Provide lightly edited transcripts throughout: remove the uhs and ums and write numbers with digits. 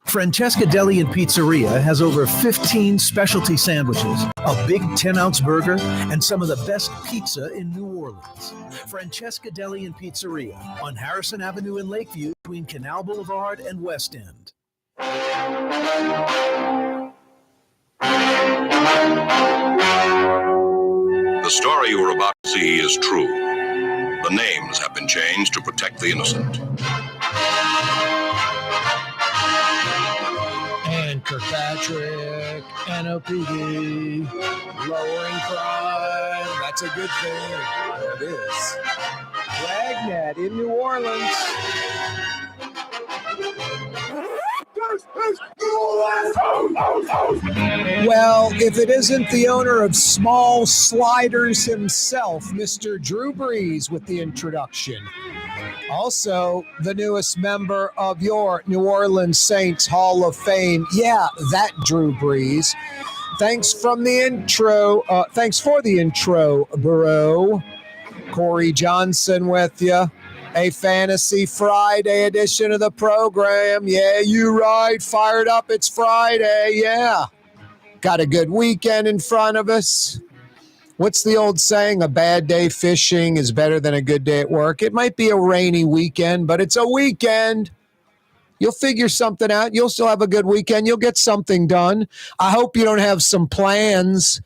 Francesca Deli and Pizzeria has over 15 specialty sandwiches, a big 10-ounce burger, and some of the best pizza in New Orleans. Francesca Deli and Pizzeria on Harrison Avenue in Lakeview between Canal Boulevard and West End. The story you are about to see is true. The names have been changed to protect the innocent. And Kirkpatrick, NOPD, lowering crime. That's a good thing. It is. Dragnet in New Orleans. Well, if it isn't the owner of Small Sliders himself, Mr. Drew Brees, with the introduction. Also, the newest member of your New Orleans Saints Hall of Fame. Yeah, that Drew Brees. Thanks for the intro, bro. Corey Johnson with you. A Fantasy Friday edition of the program. Yeah, you right. Fired up. It's Friday. Yeah. Got a good weekend in front of us. What's the old saying? A bad day fishing is better than a good day at work. It might be a rainy weekend, but it's a weekend. You'll figure something out. You'll still have a good weekend. You'll get something done. I hope you don't have some plans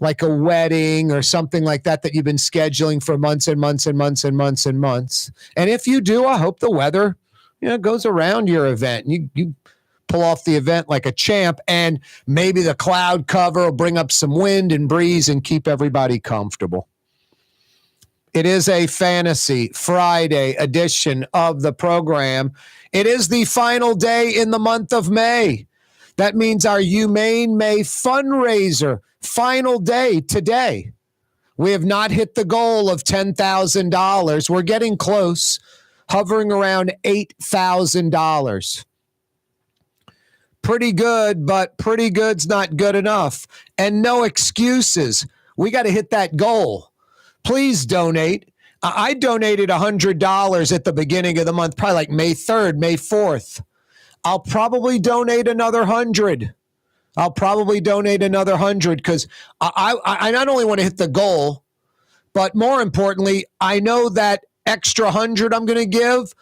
like a wedding or something like that you've been scheduling for months and months and months and months and months. And if you do, I hope the weather, goes around your event. You pull off the event like a champ, and maybe the cloud cover will bring up some wind and breeze and keep everybody comfortable. It is a Fantasy Friday edition of the program. It is the final day in the month of May. That means our Humane May fundraiser, final day today. We have not hit the goal of $10,000. We're getting close, hovering around $8,000. Pretty good, but pretty good's not good enough. And no excuses. We got to hit that goal. Please donate. I donated $100 at the beginning of the month, probably like May 3rd, May 4th. I'll probably donate another 100. Because I not only want to hit the goal, but more importantly, I know that extra 100 I'm going to give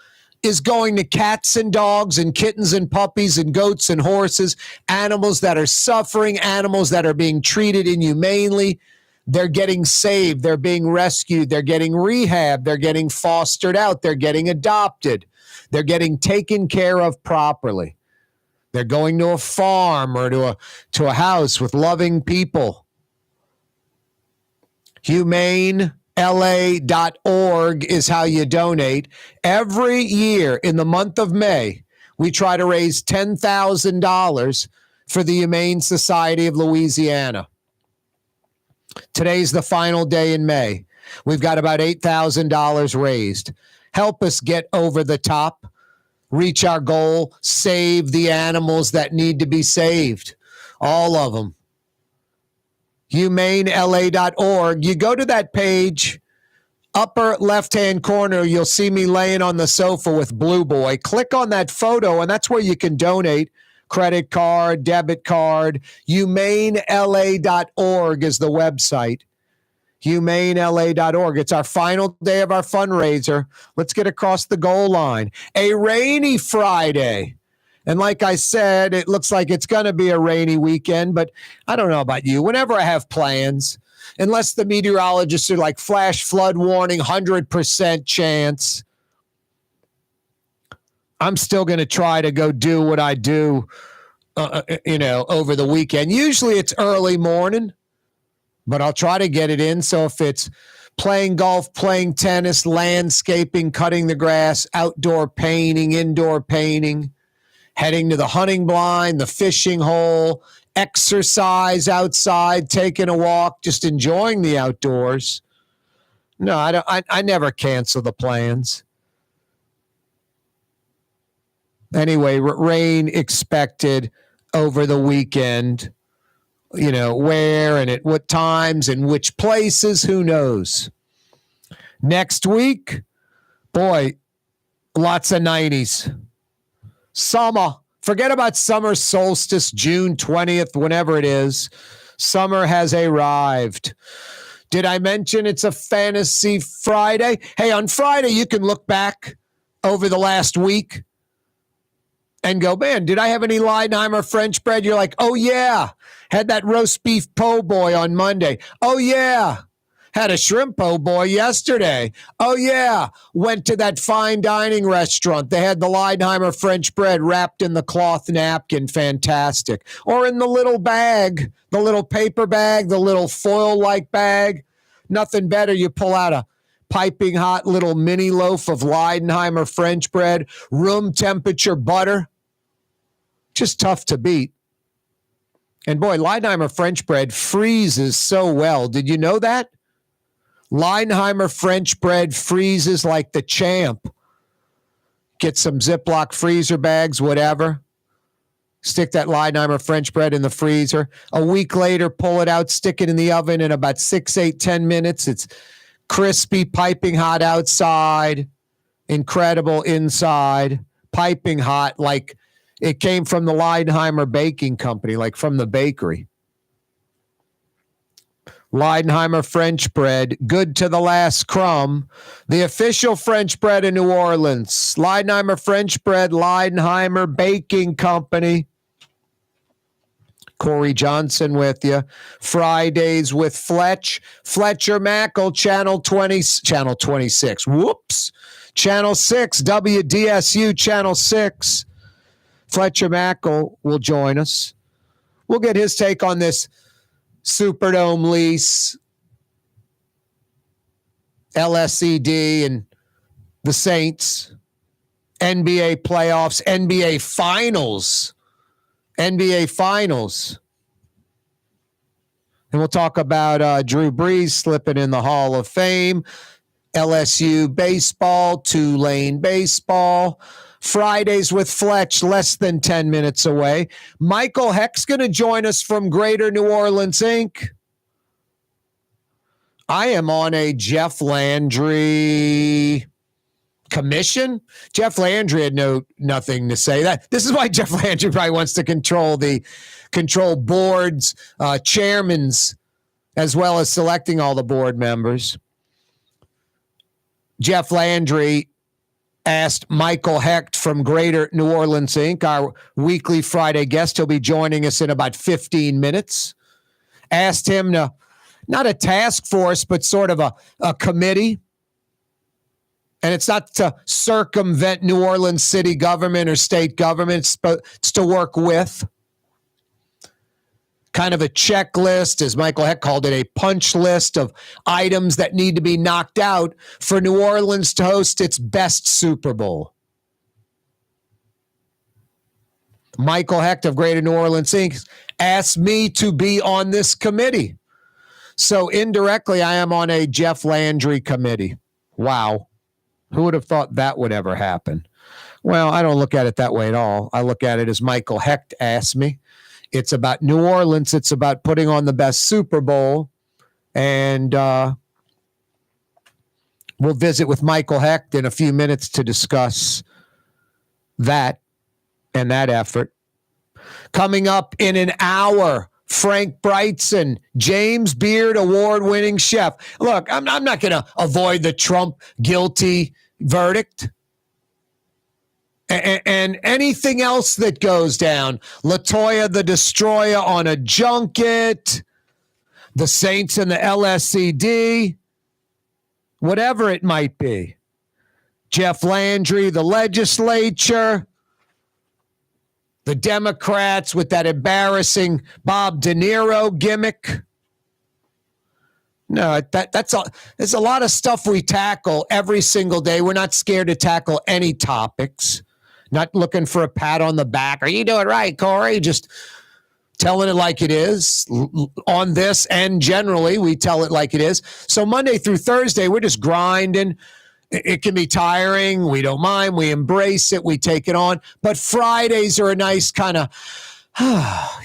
is going to cats and dogs and kittens and puppies and goats and horses, animals that are suffering, animals that are being treated inhumanely. They're getting saved. They're being rescued. They're getting rehab. They're getting fostered out. They're getting adopted. They're getting taken care of properly. They're going to a farm or to a house with loving people. HumaneLA.org is how you donate. Every year in the month of May, we try to raise $10,000 for the Humane Society of Louisiana. Today's the final day in May. We've got about $8,000 raised. Help us get over the top, reach our goal, save the animals that need to be saved. All of them. HumaneLA.org. You go to that page, upper left-hand corner, you'll see me laying on the sofa with Blue Boy. Click on that photo, and that's where you can donate. Credit card, debit card. HumaneLA.org is the website. HumaneLA.org. It's our final day of our fundraiser. Let's get across the goal line. A rainy Friday. And like I said, it looks like it's going to be a rainy weekend, but I don't know about you. Whenever I have plans, unless the meteorologists are like flash flood warning, 100% chance, I'm still going to try to go do what I do, over the weekend. Usually it's early morning, but I'll try to get it in. So if it's playing golf, playing tennis, landscaping, cutting the grass, outdoor painting, indoor painting, heading to the hunting blind, the fishing hole, exercise outside, taking a walk, just enjoying the outdoors. No, I never cancel the plans. Anyway, rain expected over the weekend. Where and at what times and which places, who knows? Next week, boy, lots of 90s. Summer. Forget about summer solstice, June 20th, whenever it is. Summer has arrived. Did I mention it's a Fantasy Friday? Hey, on Friday, you can look back over the last week and go, man, did I have any Leidenheimer French bread? You're like, oh, yeah. Had that roast beef po' boy on Monday. Oh, yeah. Had a shrimp po' boy yesterday. Oh, yeah. Went to that fine dining restaurant. They had the Leidenheimer French bread wrapped in the cloth napkin. Fantastic. Or in the little bag, the little paper bag, the little foil-like bag. Nothing better. You pull out a piping hot little mini loaf of Leidenheimer French bread, room temperature butter. Just tough to beat. And boy, Leidenheimer French bread freezes so well. Did you know that? Leidenheimer French bread freezes like the champ. Get some Ziploc freezer bags, whatever. Stick that Leidenheimer French bread in the freezer. A week later, pull it out, stick it in the oven in about 6, 8, 10 minutes. It's crispy, piping hot outside, incredible inside, piping hot like it came from the Leidenheimer Baking Company, like from the bakery. Leidenheimer French bread, good to the last crumb. The official French bread in New Orleans. Leidenheimer French bread, Leidenheimer Baking Company. Corey Johnson with you. Fridays with Fletch. Fletcher Mackle, Channel 26. Whoops. Channel 6, WDSU, Channel 6. Fletcher Mackle will join us. We'll get his take on this Superdome lease, LSED, and the Saints, NBA playoffs, NBA finals. And we'll talk about Drew Brees slipping in the Hall of Fame, LSU baseball, Tulane baseball. Fridays with Fletch, less than 10 minutes away. Michael Hecht's going to join us from Greater New Orleans, Inc. I am on a Jeff Landry commission. Jeff Landry had nothing to say. This is why Jeff Landry probably wants to control boards, chairmans, as well as selecting all the board members. Jeff Landry asked Michael Hecht from Greater New Orleans, Inc., our weekly Friday guest. He'll be joining us in about 15 minutes. Asked him to, not a task force, but sort of a committee. And it's not to circumvent New Orleans city government or state government. It's to work with. Kind of a checklist, as Michael Hecht called it, a punch list of items that need to be knocked out for New Orleans to host its best Super Bowl. Michael Hecht of Greater New Orleans, Inc. asked me to be on this committee. So indirectly, I am on a Jeff Landry committee. Wow. Who would have thought that would ever happen? Well, I don't look at it that way at all. I look at it as Michael Hecht asked me. It's about New Orleans. It's about putting on the best Super Bowl. And we'll visit with Michael Hecht in a few minutes to discuss that and that effort. Coming up in an hour, Frank Brigsten, James Beard Award-winning chef. Look, I'm not going to avoid the Trump guilty verdict. And anything else that goes down, LaToya the Destroyer on a junket, the Saints and the LSED, whatever it might be. Jeff Landry, the legislature, the Democrats with that embarrassing Bob De Niro gimmick. No, there's a lot of stuff we tackle every single day. We're not scared to tackle any topics. Not looking for a pat on the back. Are you doing right, Corey? Just telling it like it is. On this and generally, we tell it like it is. So Monday through Thursday, we're just grinding. It can be tiring. We don't mind. We embrace it. We take it on. But Fridays are a nice kind of,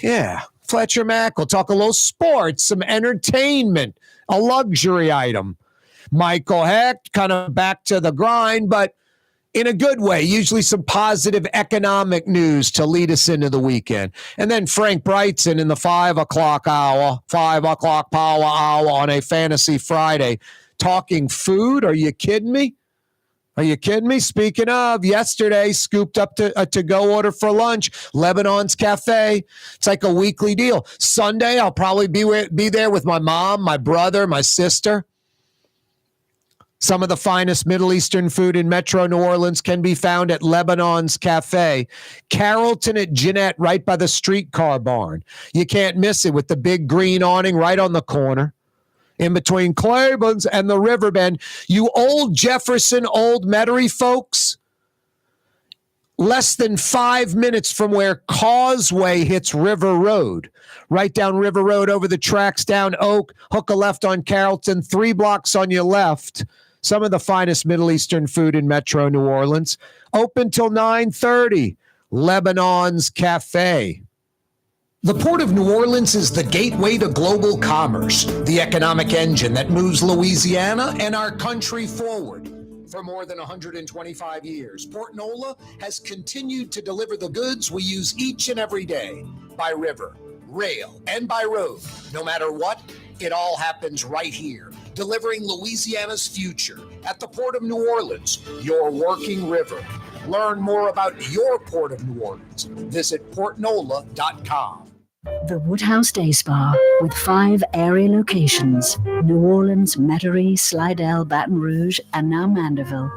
yeah, Fletcher Mack. We'll talk a little sports, some entertainment, a luxury item. Michael Hecht, kind of back to the grind, but in a good way, usually some positive economic news to lead us into the weekend. And then Frank Brigsten in the 5 o'clock power hour on a Fantasy Friday, talking food. Are you kidding me? Are you kidding me? Speaking of, yesterday, scooped up a to-go order for lunch, Lebanon's Cafe. It's like a weekly deal. Sunday, I'll probably be there with my mom, my brother, my sister. Some of the finest Middle Eastern food in Metro New Orleans can be found at Lebanon's Cafe. Carrollton at Jeanette, right by the streetcar barn. You can't miss it with the big green awning right on the corner. In between Claiborne's and the Riverbend. You old Jefferson, old Metairie folks, less than 5 minutes from where Causeway hits River Road. Right down River Road, over the tracks, down Oak, hook a left on Carrollton, 3 blocks on your left. Some of the finest Middle Eastern food in Metro New Orleans. Open till 9:30. Lebanon's Cafe. The Port of New Orleans is the gateway to global commerce, the economic engine that moves Louisiana and our country forward. For more than 125 years, Port Nola has continued to deliver the goods we use each and every day, by river, rail, and by road. No matter what, it all happens right here, delivering Louisiana's future at the Port of New Orleans, your working river. Learn more about your Port of New Orleans. Visit portnola.com. The Woodhouse Day Spa, with 5 area locations: New Orleans, Metairie, Slidell, Baton Rouge, and now Mandeville.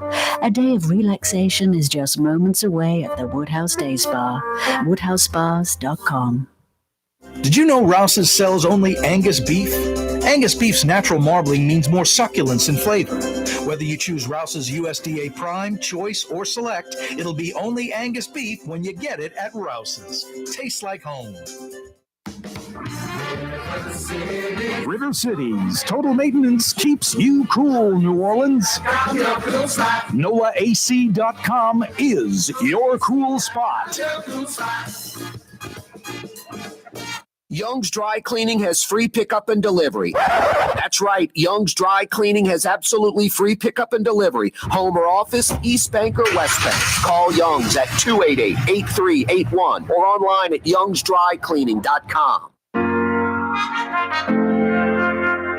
A day of relaxation is just moments away at the Woodhouse Day Spa. WoodhouseSpas.com. Did you know Rouse's sells only Angus beef? Angus beef's natural marbling means more succulence and flavor. Whether you choose Rouse's USDA Prime, Choice, or Select, it'll be only Angus beef when you get it at Rouse's. Tastes like home. River City's total maintenance keeps you cool, New Orleans. NOLAAC.com is your cool spot. Young's Dry Cleaning has free pickup and delivery. That's right. Young's Dry Cleaning has absolutely free pickup and delivery. Home or office, East Bank or West Bank. Call Young's at 288-8381 or online at youngsdrycleaning.com.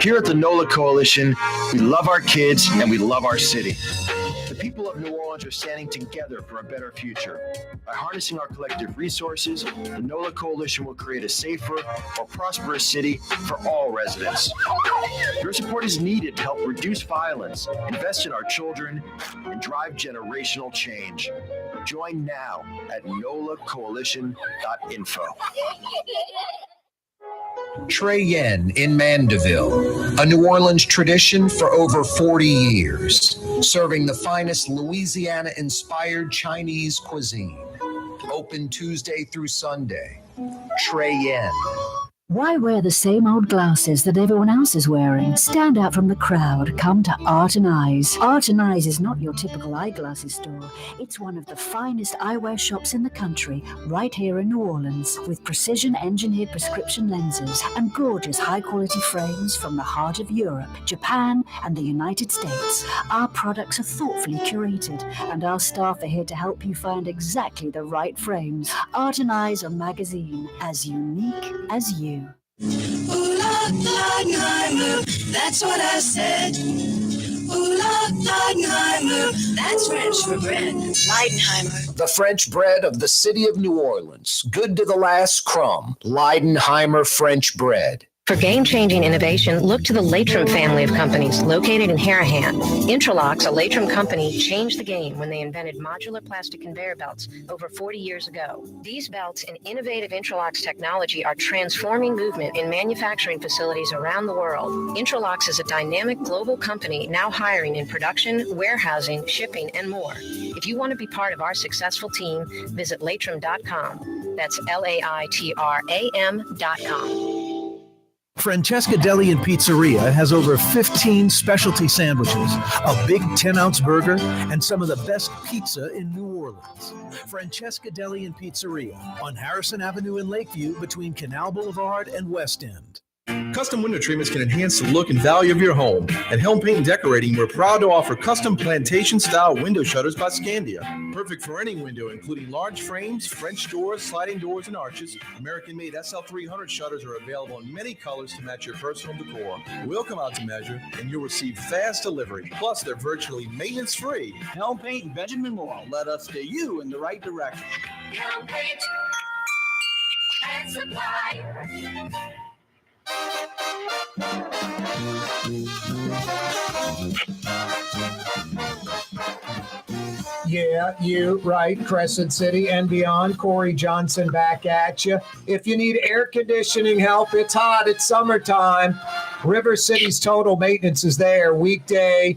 Here at the NOLA Coalition, we love our kids and we love our city. The people of New Orleans are standing together for a better future. By harnessing our collective resources, the NOLA Coalition will create a safer, more prosperous city for all residents. Your support is needed to help reduce violence, invest in our children, and drive generational change. Join now at nolacoalition.info. Trey Yen in Mandeville, a New Orleans tradition for over 40 years, serving the finest Louisiana-inspired Chinese cuisine. Open Tuesday through Sunday. Trey Yen. Why wear the same old glasses that everyone else is wearing? Stand out from the crowd. Come to Art and Eyes. Art and Eyes is not your typical eyeglasses store. It's one of the finest eyewear shops in the country, right here in New Orleans, with precision-engineered prescription lenses and gorgeous high-quality frames from the heart of Europe, Japan, and the United States. Our products are thoughtfully curated, and our staff are here to help you find exactly the right frames. Art and Eyes are magazine, as unique as you. Ooh, Leidenheimer, that's what I said. Ooh, Leidenheimer, that's French for bread. Leidenheimer. The French bread of the city of New Orleans. Good to the last crumb. Leidenheimer French bread. For game-changing innovation, look to the Latrim family of companies located in Harahan. Interlocks, a Latrim company, changed the game when they invented modular plastic conveyor belts over 40 years ago. These belts and innovative Interlocks technology are transforming movement in manufacturing facilities around the world. Interlocks is a dynamic global company now hiring in production, warehousing, shipping, and more. If you want to be part of our successful team, visit Latrim.com. That's LAITRAM.com. Francesca Deli and Pizzeria has over 15 specialty sandwiches, a big 10-ounce burger, and some of the best pizza in New Orleans. Francesca Deli and Pizzeria on Harrison Avenue in Lakeview between Canal Boulevard and West End. Custom window treatments can enhance the look and value of your home. At Helm Paint and Decorating, we're proud to offer custom plantation-style window shutters by Scandia. Perfect for any window, including large frames, French doors, sliding doors, and arches. American-made SL300 shutters are available in many colors to match your personal decor. We'll come out to measure, and you'll receive fast delivery. Plus, they're virtually maintenance-free. Helm Paint and Benjamin Moore. Let us steer you in the right direction. Helm Paint and Supply. Yeah, you right, Crescent City and beyond. Corey Johnson back at you. If you need air conditioning help, it's hot, it's summertime. River City's Total Maintenance is there. Weekday,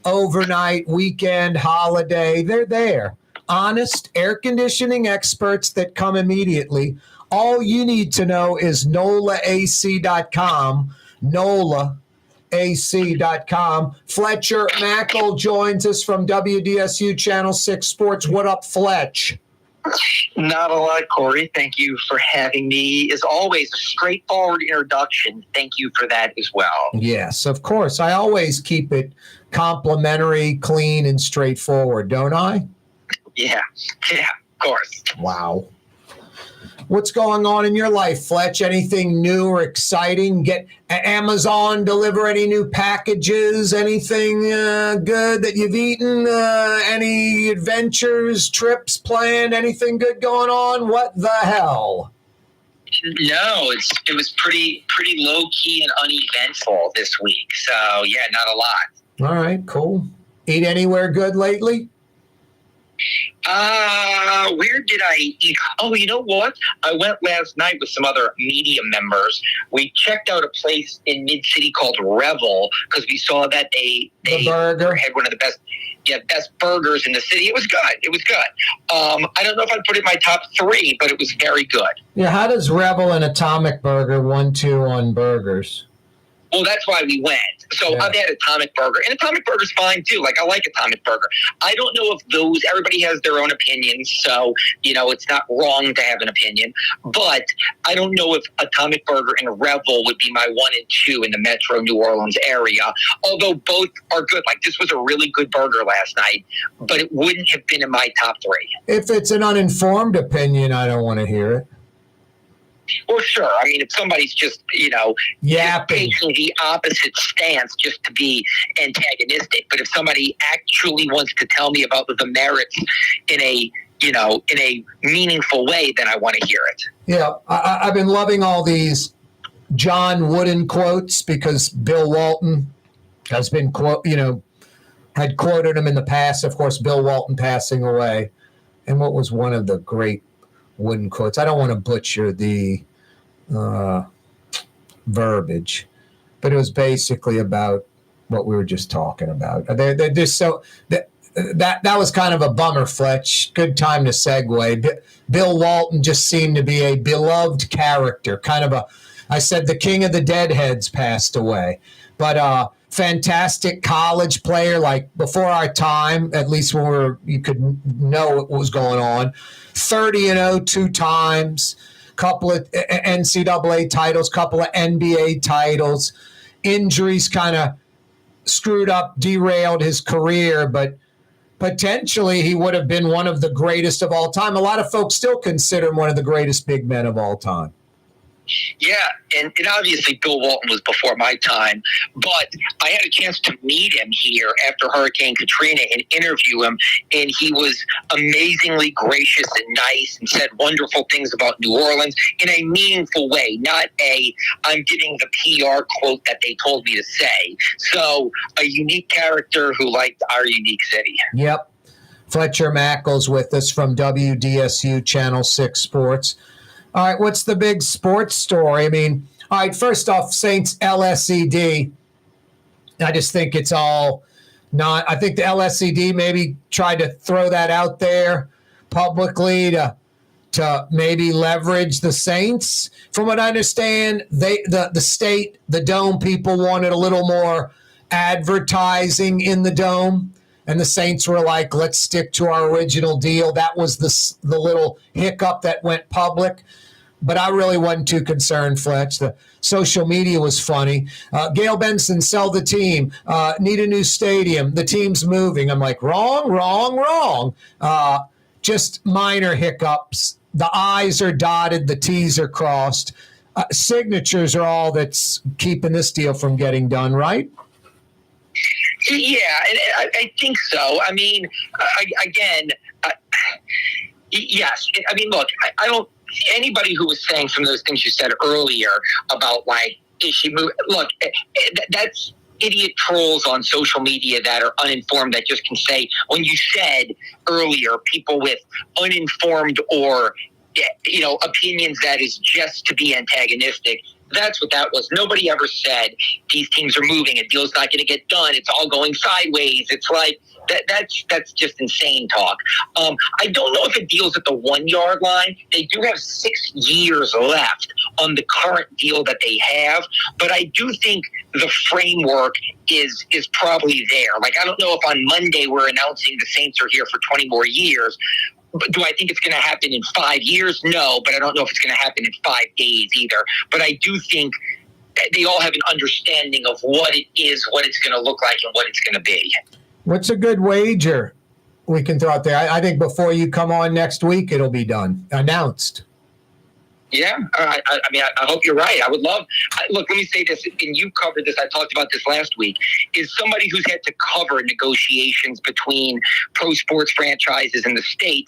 overnight, weekend, holiday, they're there. Honest air conditioning experts that come immediately. All you need to know is NOLAAC.com, NOLAAC.com. Fletcher Mackel joins us from WDSU Channel 6 Sports. What up, Fletch? Not a lot, Corey. Thank you for having me. As always, a straightforward introduction. Thank you for that as well. Yes, of course. I always keep it complimentary, clean, and straightforward, don't I? Yeah, of course. Wow. What's going on in your life, Fletch? Anything new or exciting? Get Amazon deliver any new packages? Anything good that you've eaten? Any adventures, trips planned? Anything good going on? What the hell? No, it was pretty low key and uneventful this week. So yeah, not a lot. All right, cool. Eat anywhere good lately? Where did I eat? Oh, you know what? I went last night with some other media members. We checked out a place in Mid-City called Revel because we saw that they burger had one of the best burgers in the city. It was good. I don't know if I'd put it in my top 3, but it was very good. Yeah, how does Revel and Atomic Burger 1-2 on burgers? Well, that's why we went. So I've had Atomic Burger, and Atomic Burger's fine too. Like, I like Atomic Burger. I don't know if everybody has their own opinions, so, it's not wrong to have an opinion. But I don't know if Atomic Burger and Revel would be my 1 and 2 in the Metro New Orleans area, although both are good. Like, this was a really good burger last night, but it wouldn't have been in my top 3. If it's an uninformed opinion, I don't want to hear it. Well, sure. I mean, if somebody's just, yapping, taking the opposite stance just to be antagonistic, but if somebody actually wants to tell me about the merits in a meaningful way, then I want to hear it. Yeah, I've been loving all these John Wooden quotes because Bill Walton has been had quoted him in the past. Of course, Bill Walton passing away. And what was one of the great Wooden quotes? I don't want to butcher the verbiage, but it was basically about what we were just talking about. They're just so that was kind of a bummer, Fletch. Good time to segue. Bill Walton just seemed to be a beloved character, kind of I said the king of the deadheads passed away, but fantastic college player, like before our time, at least when you could know what was going on. 30-0 2 times, couple of NCAA titles, couple of NBA titles. Injuries kind of screwed up, derailed his career, but potentially he would have been one of the greatest of all time. A lot of folks still consider him one of the greatest big men of all time. Yeah, and obviously Bill Walton was before my time, but I had a chance to meet him here after Hurricane Katrina and interview him, and he was amazingly gracious and nice and said wonderful things about New Orleans in a meaningful way, not I'm giving the PR quote that they told me to say. So a unique character who liked our unique city. Yep. Fletcher Mackel's with us from WDSU Channel 6 Sports. All right, what's the big sports story? I mean, all right, first off, Saints LSED. I just think it's all not. I think the LSED maybe tried to throw that out there publicly to maybe leverage the Saints. From what I understand, the state, the Dome people wanted a little more advertising in the Dome. And the Saints were like, let's stick to our original deal. That was the little hiccup that went public. but I really wasn't too concerned, Fletch. The social media was funny. Gail Benson, sell the team. Need a new stadium. The team's moving. I'm like, wrong. Just minor hiccups. The I's are dotted. The T's are crossed. Signatures are all that's keeping this deal from getting done, right? Yeah, I think so. I mean, yes. I mean, look, I don't. Anybody who was saying some of those things you said earlier about like, is she moving? Look, that's idiot trolls on social media that are uninformed that just can say, when you said earlier, people with uninformed or opinions that is just to be antagonistic. That's what that was. Nobody ever said these teams are moving. A deal's not going to get done. It's all going sideways. It's like that's just insane talk. I don't know if a deal's at the 1 yard line. They do have 6 years left on the current deal that they have, but I do think the framework is probably there. Like, I don't know if on Monday we're announcing the Saints are here for 20 more years. But do I think it's going to happen in 5 years? No, but I don't know if it's going to happen in 5 days either. But I do think they all have an understanding of what it is, what it's going to look like, and what it's going to be. What's a good wager we can throw out there? I think before you come on next week, it'll be done, announced. Yeah, I mean, I hope you're right. I would love. Look, let me say this, and you covered this. I talked about this last week. Is somebody who's had to cover negotiations between pro sports franchises in the state.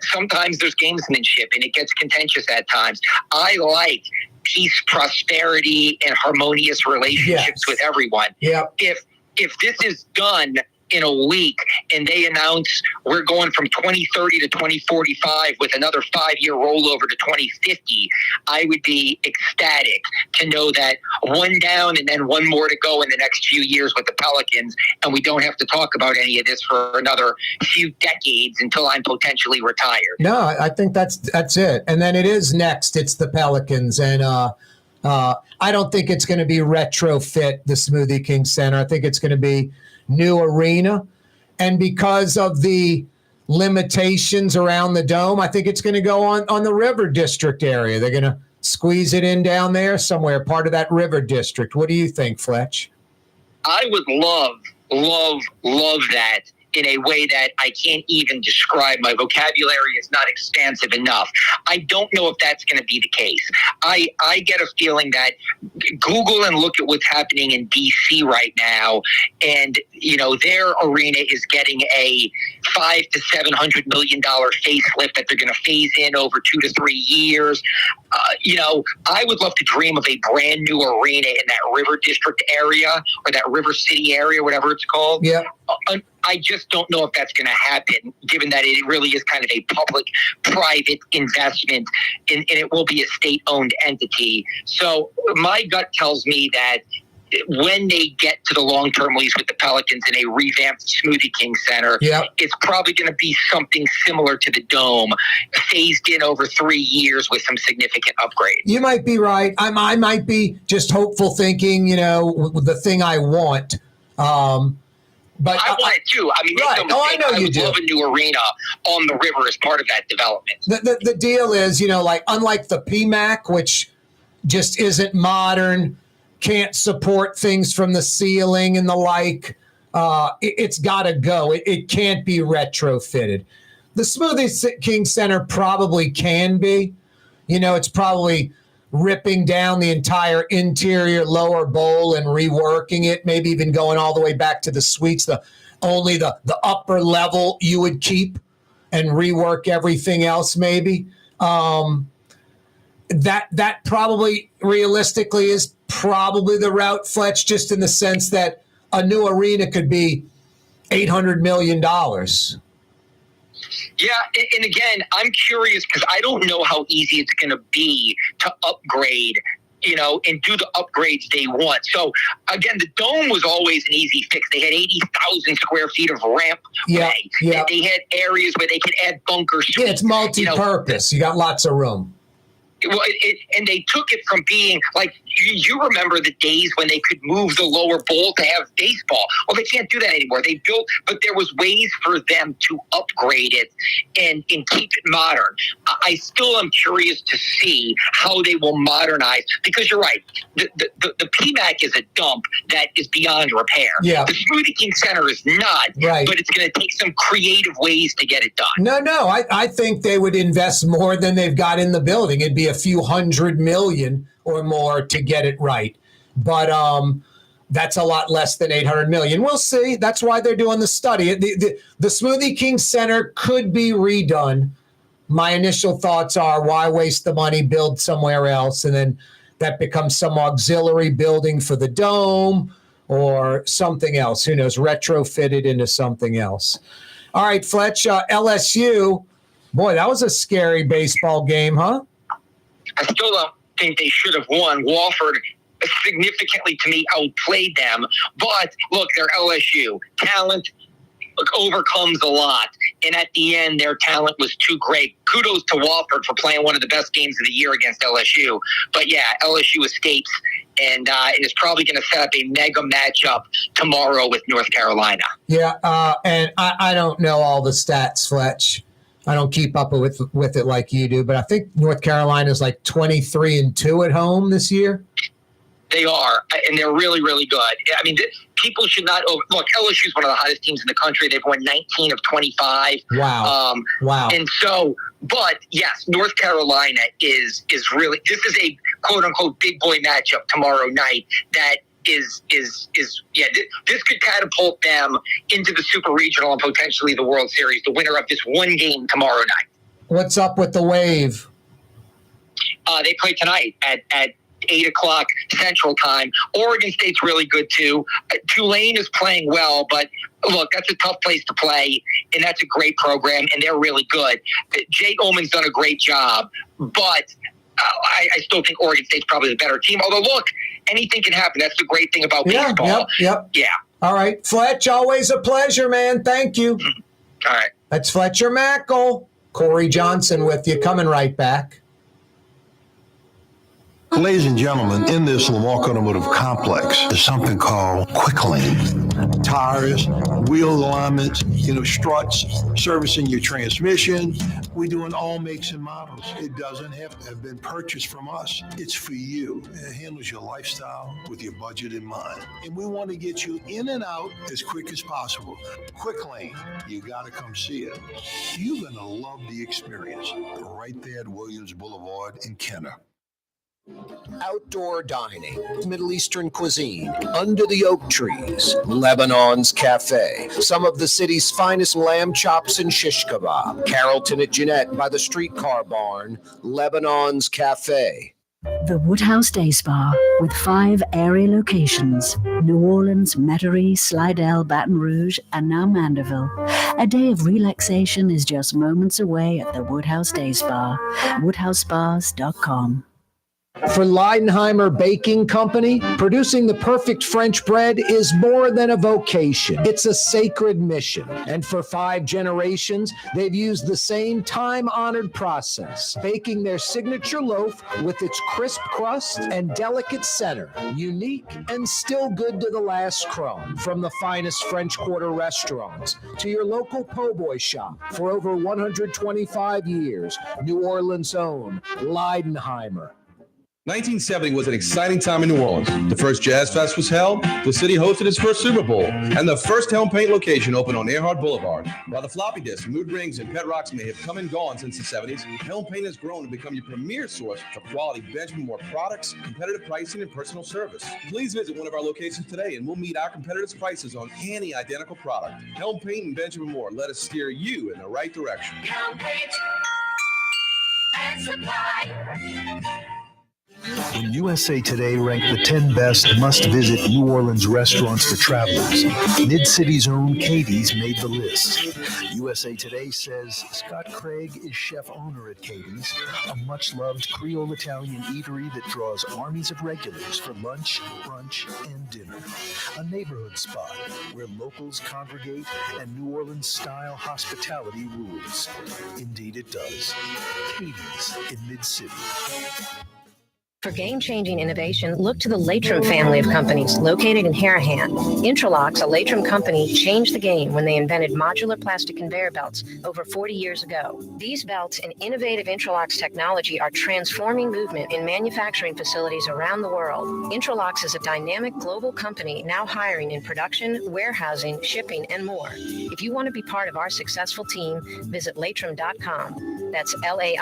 Sometimes there's gamesmanship, and it gets contentious at times. I like peace, prosperity, and harmonious relationships with everyone. Yeah. If this is done in a week and they announce we're going from 2030 to 2045 with another 5-year rollover to 2050, I would be ecstatic to know that one down and then one more to go in the next few years with the Pelicans, and we don't have to talk about any of this for another few decades until I'm potentially retired. No, I think that's it. And then it is next. It's the Pelicans, and I don't think it's going to be retrofit the Smoothie King Center. I think it's going to be new arena, and because of the limitations around the dome, I think it's going to go on the River District area. They're going to squeeze it in down there somewhere, part of that River District. What do you think, Fletch? I would love that in a way that I can't even describe. My vocabulary is not expansive enough. I don't know if that's going to be the case. I get a feeling that Google and look at what's happening in DC right now, and their arena is getting a $500 to $700 million facelift that they're going to phase in over 2 to 3 years. I would love to dream of a brand new arena in that River District area or that River City area, whatever it's called. Yeah. I just don't know if that's going to happen, given that it really is kind of a public-private investment, and it will be a state-owned entity. So my gut tells me that when they get to the long-term lease with the Pelicans in a revamped Smoothie King Center, it's probably going to be something similar to the Dome, phased in over 3 years with some significant upgrades. You might be right. I might be just hopeful thinking, the thing I want. But I want it too. I mean, right. I know you do. I would love a new arena on the river as part of that development. The deal is, unlike the PMAC, which just isn't modern, can't support things from the ceiling and the like, it's got to go. It can't be retrofitted. The Smoothie King Center probably can be. It's probably ripping down the entire interior lower bowl and reworking it, maybe even going all the way back to the suites. Only the upper level you would keep and rework everything else maybe. That probably realistically is probably the route, Fletch, just in the sense that a new arena could be $800 million. Yeah, and again, I'm curious because I don't know how easy it's going to be to upgrade, and do the upgrades they want. So, again, the Dome was always an easy fix. They had 80,000 square feet of ramp way. Yeah. They had areas where they could add bunker suites. Yeah, it's multi-purpose. You got lots of room. Well, and they took it from being like you remember the days when they could move the lower bowl to have baseball. Well, they can't do that anymore. They built, but there was ways for them to upgrade it and keep it modern. I still am curious to see how they will modernize, because you're right. The PMAC is a dump that is beyond repair. Yeah. The Smoothie King Center is not, right, but it's going to take some creative ways to get it done. No, I think they would invest more than they've got in the building. It'd be a few $100 million or more to get it right. But that's a lot less than $800 million. We'll see. That's why they're doing the study. The Smoothie King Center could be redone. My initial thoughts are, why waste the money, build somewhere else, and then that becomes some auxiliary building for the Dome or something else. Who knows? Retrofitted into something else. All right, Fletch, LSU. Boy, that was a scary baseball game, huh? I still don't think they should have won. Wofford significantly, to me, outplayed them. But look, they're LSU. Talent overcomes a lot. And at the end, their talent was too great. Kudos to Wofford for playing one of the best games of the year against LSU. But yeah, LSU escapes and is probably going to set up a mega matchup tomorrow with North Carolina. Yeah, and I don't know all the stats, Fletch. I don't keep up with it like you do, but I think North Carolina is like 23-2 at home this year. They are, and they're really, really good. I mean, people should not look. LSU is one of the hottest teams in the country. They've won 19 of 25. Wow. Wow. And so, but yes, North Carolina is really. This is a quote unquote big boy matchup tomorrow night. That is yeah. This could catapult them into the Super Regional and potentially the World Series. The winner of this one game tomorrow night. What's up with the Wave? They play tonight at 8 o'clock Central Time. Oregon State's really good too. Tulane is playing well, but look, that's a tough place to play, and that's a great program, and they're really good. Jay Ullman's done a great job, but I still think Oregon State's probably the better team. Although, look, anything can happen. That's the great thing about baseball. Yep. Yeah. All right, Fletch, always a pleasure, man. Thank you. All right. That's Fletcher Mackle. Corey Johnson with you, coming right back. Ladies and gentlemen, in this Lamar Automotive Complex, there's something called Quick Lane. Tires, wheel alignments, struts, servicing your transmission. We do in all makes and models. It doesn't have to have been purchased from us. It's for you. It handles your lifestyle with your budget in mind. And we want to get you in and out as quick as possible. Quick Lane, you got to come see it. You're going to love the experience. Right there at Williams Boulevard in Kenner. Outdoor dining, Middle Eastern cuisine, under the oak trees, Lebanon's Cafe, some of the city's finest lamb chops and shish kebab, Carrollton at Jeanette by the streetcar barn, Lebanon's Cafe. The Woodhouse Day Spa, with 5 area locations, New Orleans, Metairie, Slidell, Baton Rouge, and now Mandeville. A day of relaxation is just moments away at the Woodhouse Day Spa, woodhousespas.com. For Leidenheimer Baking Company, producing the perfect French bread is more than a vocation. It's a sacred mission. And for 5 generations, they've used the same time-honored process, baking their signature loaf with its crisp crust and delicate center, unique and still good to the last crumb. From the finest French Quarter restaurants to your local po' boy shop, for over 125 years, New Orleans' own Leidenheimer. 1970 was an exciting time in New Orleans. The first Jazz Fest was held, the city hosted its first Super Bowl, and the first Helm Paint location opened on Earhart Boulevard. While the floppy disk, mood rings, and pet rocks may have come and gone since the 70s, Helm Paint has grown to become your premier source for quality Benjamin Moore products, competitive pricing, and personal service. Please visit one of our locations today, and we'll meet our competitors' prices on any identical product. Helm Paint and Benjamin Moore, let us steer you in the right direction. Helm Paint and Supply. When USA Today ranked the 10 best must-visit New Orleans restaurants for travelers, Mid-City's own Katie's made the list. USA Today says Scott Craig is chef-owner at Katie's, a much-loved Creole Italian eatery that draws armies of regulars for lunch, brunch, and dinner. A neighborhood spot where locals congregate and New Orleans-style hospitality rules. Indeed it does. Katie's in Mid-City. For game-changing innovation, look to the Latrim family of companies located in Harahan. Intralox, a Latrim company, changed the game when they invented modular plastic conveyor belts over 40 years ago. These belts and innovative Intralox technology are transforming movement in manufacturing facilities around the world. Intralox is a dynamic global company now hiring in production, warehousing, shipping, and more. If you want to be part of our successful team, visit Latrim.com. That's LAITRAM.com.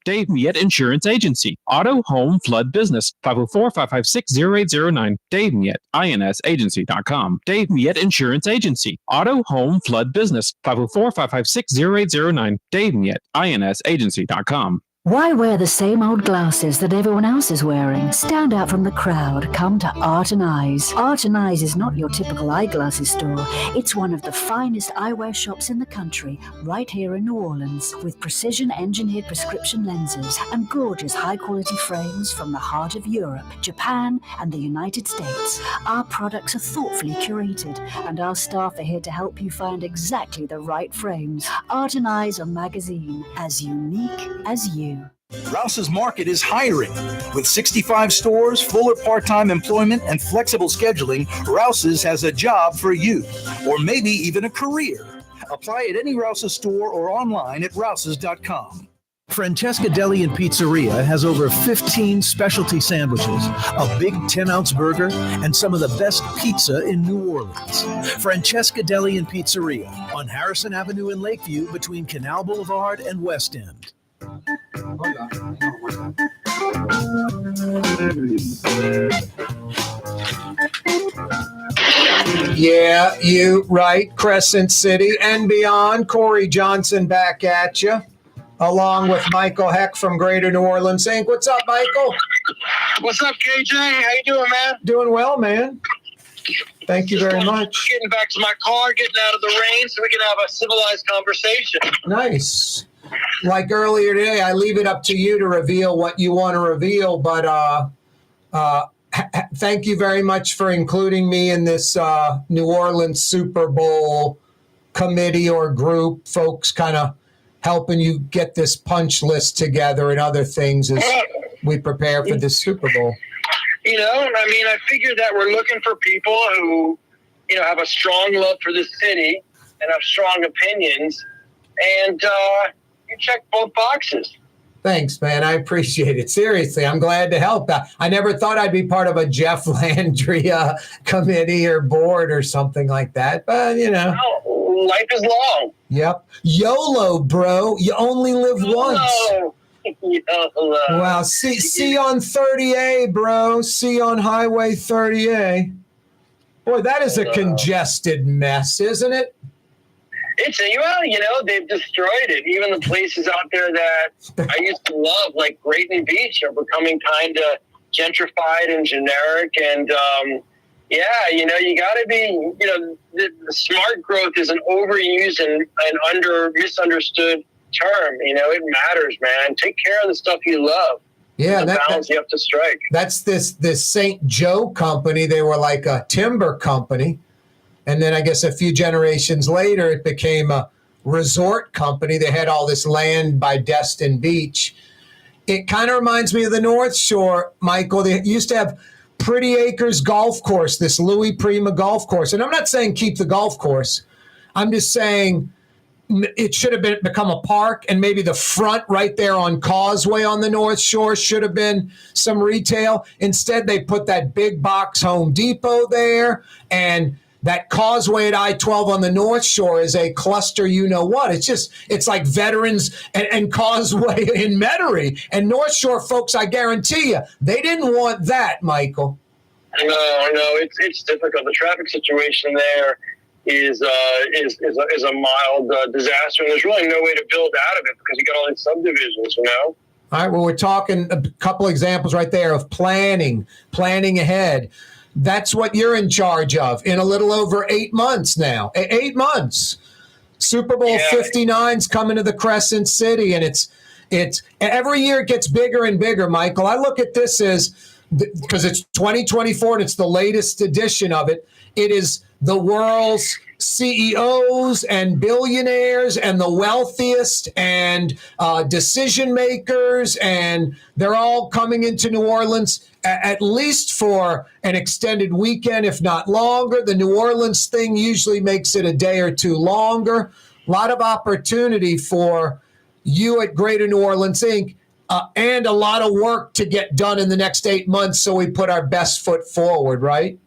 Dave Miette Insurance Agency. Auto, home, flood, business. 504-556-0809. Dave Miette, INSagency.com. Dave Miette Insurance Agency. Auto, home, flood, business. 504-556-0809. Dave Miette, INSagency.com. Why wear the same old glasses that everyone else is wearing? Stand out from the crowd. Come to Art and Eyes. Art and Eyes is not your typical eyeglasses store. It's one of the finest eyewear shops in the country, right here in New Orleans, with precision-engineered prescription lenses and gorgeous high-quality frames from the heart of Europe, Japan, and the United States. Our products are thoughtfully curated, and our staff are here to help you find exactly the right frames. Art and Eyes are magazine, as unique as you. Rouse's Market is hiring. With 65 stores, full or part-time employment, and flexible scheduling, Rouse's has a job for you, or maybe even a career. Apply at any Rouse's store or online at rouses.com. Francesca Deli and Pizzeria has over 15 specialty sandwiches, a big 10-ounce burger, and some of the best pizza in New Orleans. Francesca Deli and Pizzeria on Harrison Avenue in Lakeview between Canal Boulevard and West End. Yeah, you right. Crescent City and beyond. Corey Johnson back at you, along with Michael Hecht from Greater New Orleans Inc. What's up, Michael? What's up, KJ? How you doing, man? Doing well, man. Thank you very much. Getting back to my car, getting out of the rain so we can have a civilized conversation. Nice. Like earlier today, I leave it up to you to reveal what you want to reveal, but thank you very much for including me in this New Orleans Super Bowl committee or group, folks kind of helping you get this punch list together and other things as we prepare for this Super Bowl. You know, I mean, I figured that we're looking for people who, you know, have a strong love for the city and have strong opinions, and you check both boxes. Thanks, man. I appreciate it. Seriously, I'm glad to help. I never thought I'd be part of a Jeff Landry committee or board or something like that, but, you know. No, life is long. Yep. YOLO, bro. You only live once. YOLO. Wow. See on 30A, bro. See on Highway 30A. Boy, that is a congested mess, isn't it? It's well, you know, they've destroyed it. Even the places out there that I used to love, like Grayton Beach, are becoming kind of gentrified and generic. And yeah, you know, you got to be, you know, the smart growth is an overused and misunderstood term. You know, it matters, man. Take care of the stuff you love. Yeah, the balance you have to strike. That's this St. Joe company. They were like a timber company. And then I guess a few generations later, it became a resort company. They had all this land by Destin Beach. It kind of reminds me of the North Shore, Michael. They used to have Pretty Acres Golf Course, this Louis Prima golf course. And I'm not saying keep the golf course. I'm just saying it should have become a park, and maybe the front right there on Causeway on the North Shore should have been some retail. Instead, they put that big box Home Depot there, and that Causeway at I-12 on the North Shore is a cluster, you know what. It's like Veterans and Causeway in Metairie. And North Shore folks, I guarantee you, they didn't want that, Michael. No, it's difficult. The traffic situation there is a mild disaster, and there's really no way to build out of it because you got all these subdivisions, you know? All right, well, we're talking a couple examples right there of planning ahead. That's what you're in charge of in a little over 8 months now. 8 months. Super Bowl 59's coming to the Crescent City, and it's every year it gets bigger and bigger, Michael. I look at this as, because it's 2024 and it's the latest edition of it, it is the world's CEOs and billionaires and the wealthiest and decision makers, and they're all coming into New Orleans at least for an extended weekend, if not longer. The New Orleans thing usually makes it a day or two longer. A lot of opportunity for you at Greater New Orleans Inc., and a lot of work to get done in the next 8 months, so we put our best foot forward, right?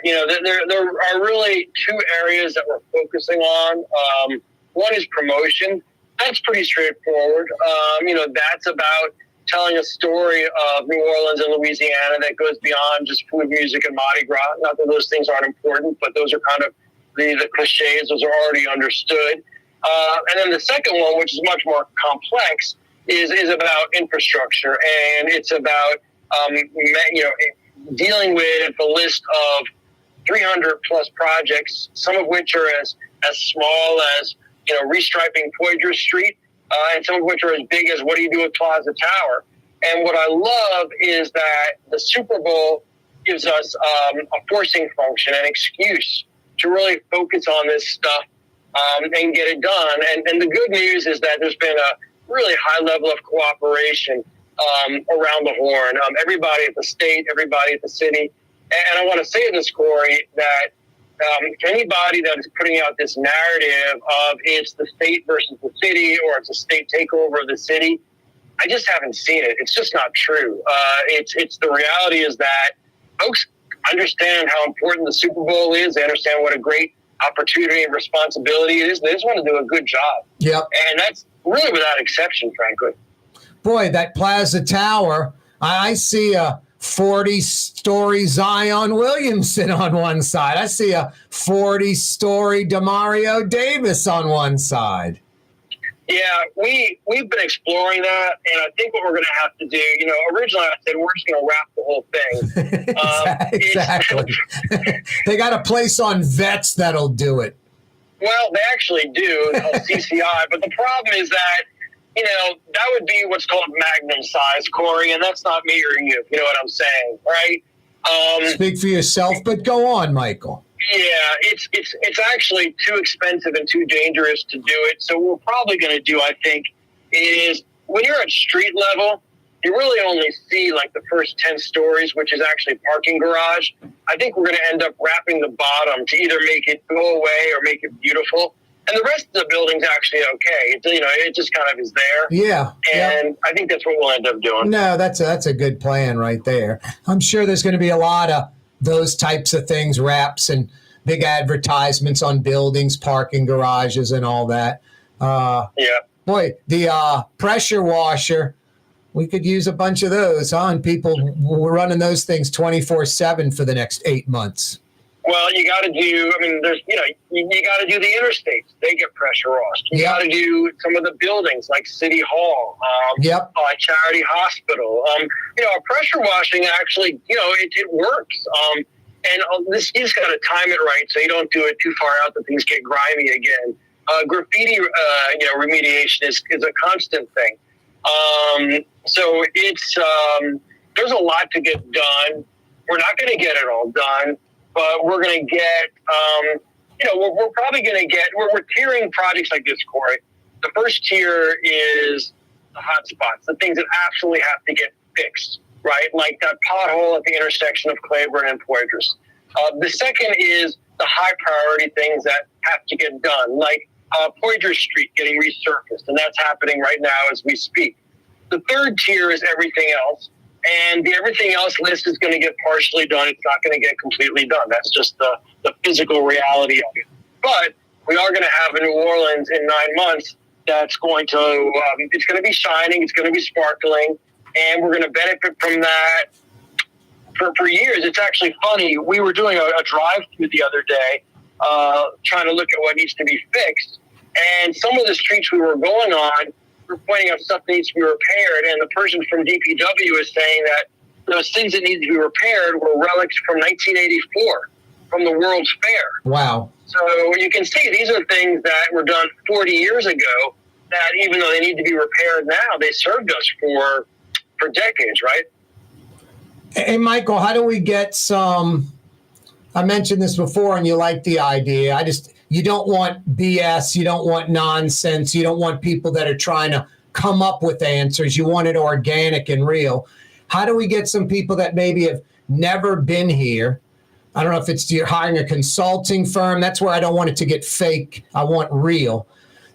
Yeah, there are really two areas that we're focusing on. One is promotion. That's pretty straightforward. That's about telling a story of New Orleans and Louisiana that goes beyond just food, music, and Mardi Gras. Not that those things aren't important, but those are kind of the cliches. Those are already understood. And then the second one, which is much more complex, is about infrastructure, and it's about dealing with the list of 300 plus projects, some of which are as small as restriping Poydras Street, and some of which are as big as what do you do with Plaza Tower. And what I love is that the Super Bowl gives us a forcing function, an excuse to really focus on this stuff and get it done. And the good news is that there's been a really high level of cooperation around the horn. Everybody at the state, everybody at the city. And I want to say this, Corey, that anybody that is putting out this narrative of it's the state versus the city, or it's a state takeover of the city, I just haven't seen it. It's just not true. It's the reality is that folks understand how important the Super Bowl is. They understand what a great opportunity and responsibility it is. They just want to do a good job. Yep. And that's really without exception, frankly. Boy, that Plaza Tower, I see a 40-story Zion Williamson on one side. I see a 40-story Demario Davis on one side. Yeah, we've been exploring that, and I think what we're going to have to do, originally I said we're just going to wrap the whole thing. Exactly. They got a place on Vets that'll do it. Well, they actually do, it's called CCI, but the problem is that, that would be what's called magnum size, Corey, and that's not me or you, you know what I'm saying, right? Speak for yourself, but go on, Michael. Yeah, it's actually too expensive and too dangerous to do it. So what we're probably going to do, I think, is when you're at street level, you really only see like the first 10 stories, which is actually parking garage. I think we're going to end up wrapping the bottom to either make it go away or make it beautiful. And the rest of the building's actually okay. It just kind of is there. Yeah. And I think that's what we'll end up doing. No, that's a good plan right there. I'm sure there's going to be a lot of those types of things, wraps and big advertisements on buildings, parking garages, and all that. Boy, the pressure washer, we could use a bunch of those, huh? And people were running those things 24/7 for the next 8 months. Well, you got to do, there's, you got to do the interstates. They get pressure washed. You got to do some of the buildings like City Hall, Charity Hospital. Pressure washing actually, it works. This, you just got to time it right so you don't do it too far out that things get grimy again. Graffiti, remediation is a constant thing. So it's, there's a lot to get done. We're not going to get it all done. But we're going to get, we're probably going to get, we're tiering projects like this, Corey. The first tier is the hot spots, the things that absolutely have to get fixed, right? Like that pothole at the intersection of Claiborne and Poydras. The second is the high priority things that have to get done, like Poydras Street getting resurfaced, and that's happening right now as we speak. The third tier is everything else. And the everything else list is going to get partially done. It's not going to get completely done. That's just the physical reality of it. But we are going to have a New Orleans in 9 months that's going to, it's going to be shining. It's going to be sparkling. And we're going to benefit from that for years. It's actually funny. We were doing a drive-through the other day, trying to look at what needs to be fixed. And some of the streets we were going on, we're pointing out stuff that needs to be repaired, and the person from DPW is saying that those things that need to be repaired were relics from 1984, from the World's Fair. Wow. So you can see these are things that were done 40 years ago that even though they need to be repaired now, they served us for decades, right? Hey, Michael, how do we get some I mentioned this before, and you like the idea. You don't want BS. You don't want nonsense. You don't want people that are trying to come up with answers. You want it organic and real. How do we get some people that maybe have never been here? I don't know if it's you're hiring a consulting firm. That's where I don't want it to get fake. I want real.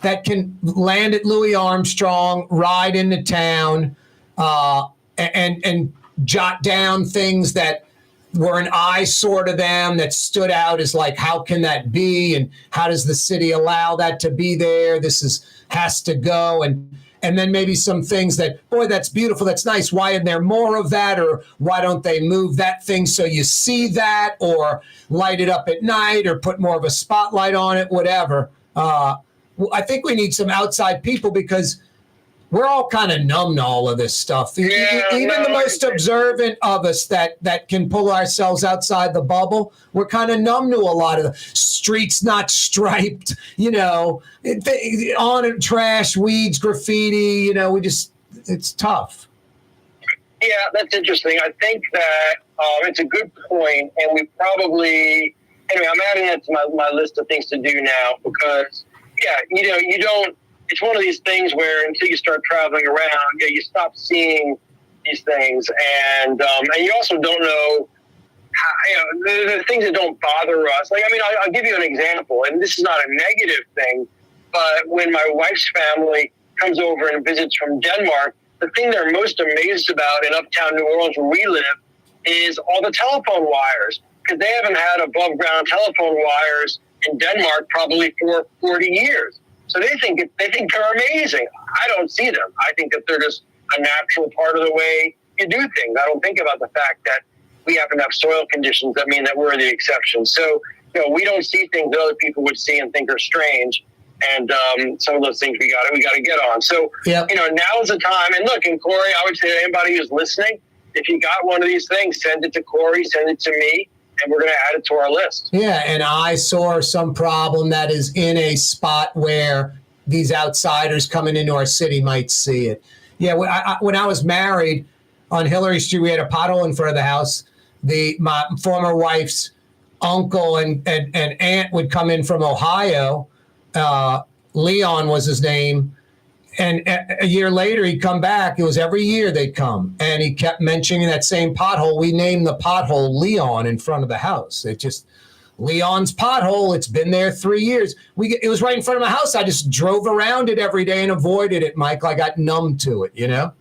That can land at Louis Armstrong, ride into town, and jot down things that were an eyesore to them, that stood out as like, how can that be? And how does the city allow that to be there? Has to go. And then maybe some things that, boy, that's beautiful, that's nice. Why isn't there more of that? Or why don't they move that thing so you see that, or light it up at night, or put more of a spotlight on it, whatever. I think we need some outside people, because we're all kind of numb to all of this stuff. Even the most observant of us that can pull ourselves outside the bubble, we're kind of numb to a lot of the streets not striped, on trash, weeds, graffiti, it's tough. Yeah, that's interesting. I think that it's a good point, and we probably, anyway, I'm adding that to my list of things to do now, because, you don't, it's one of these things where until you start traveling around, you stop seeing these things, and you also don't know how, the things that don't bother us. Like, I mean, I'll give you an example, and this is not a negative thing, but when my wife's family comes over and visits from Denmark, the thing they're most amazed about in uptown New Orleans, where we live, is all the telephone wires, because they haven't had above ground telephone wires in Denmark probably for 40 years. So they think they're amazing. I don't see them. I think that they're just a natural part of the way you do things. I don't think about the fact that we happen to have soil conditions that mean that we're the exception. So, we don't see things that other people would see and think are strange. And some of those things we got to get on. So, now is the time. And look, and Corey, I would say to anybody who's listening, if you got one of these things, send it to Corey, send it to me, and we're going to add it to our list. Yeah, and I saw some problem that is in a spot where these outsiders coming into our city might see it. Yeah, when I was married on Hillary Street, we had a pothole in front of the house. My former wife's uncle and aunt would come in from Ohio. Leon was his name. And a year later, he'd come back. It was every year they'd come. And he kept mentioning that same pothole. We named the pothole Leon in front of the house. It just, Leon's pothole, it's been there 3 years. It was right in front of my house. I just drove around it every day and avoided it, Michael. I got numb to it, Yeah.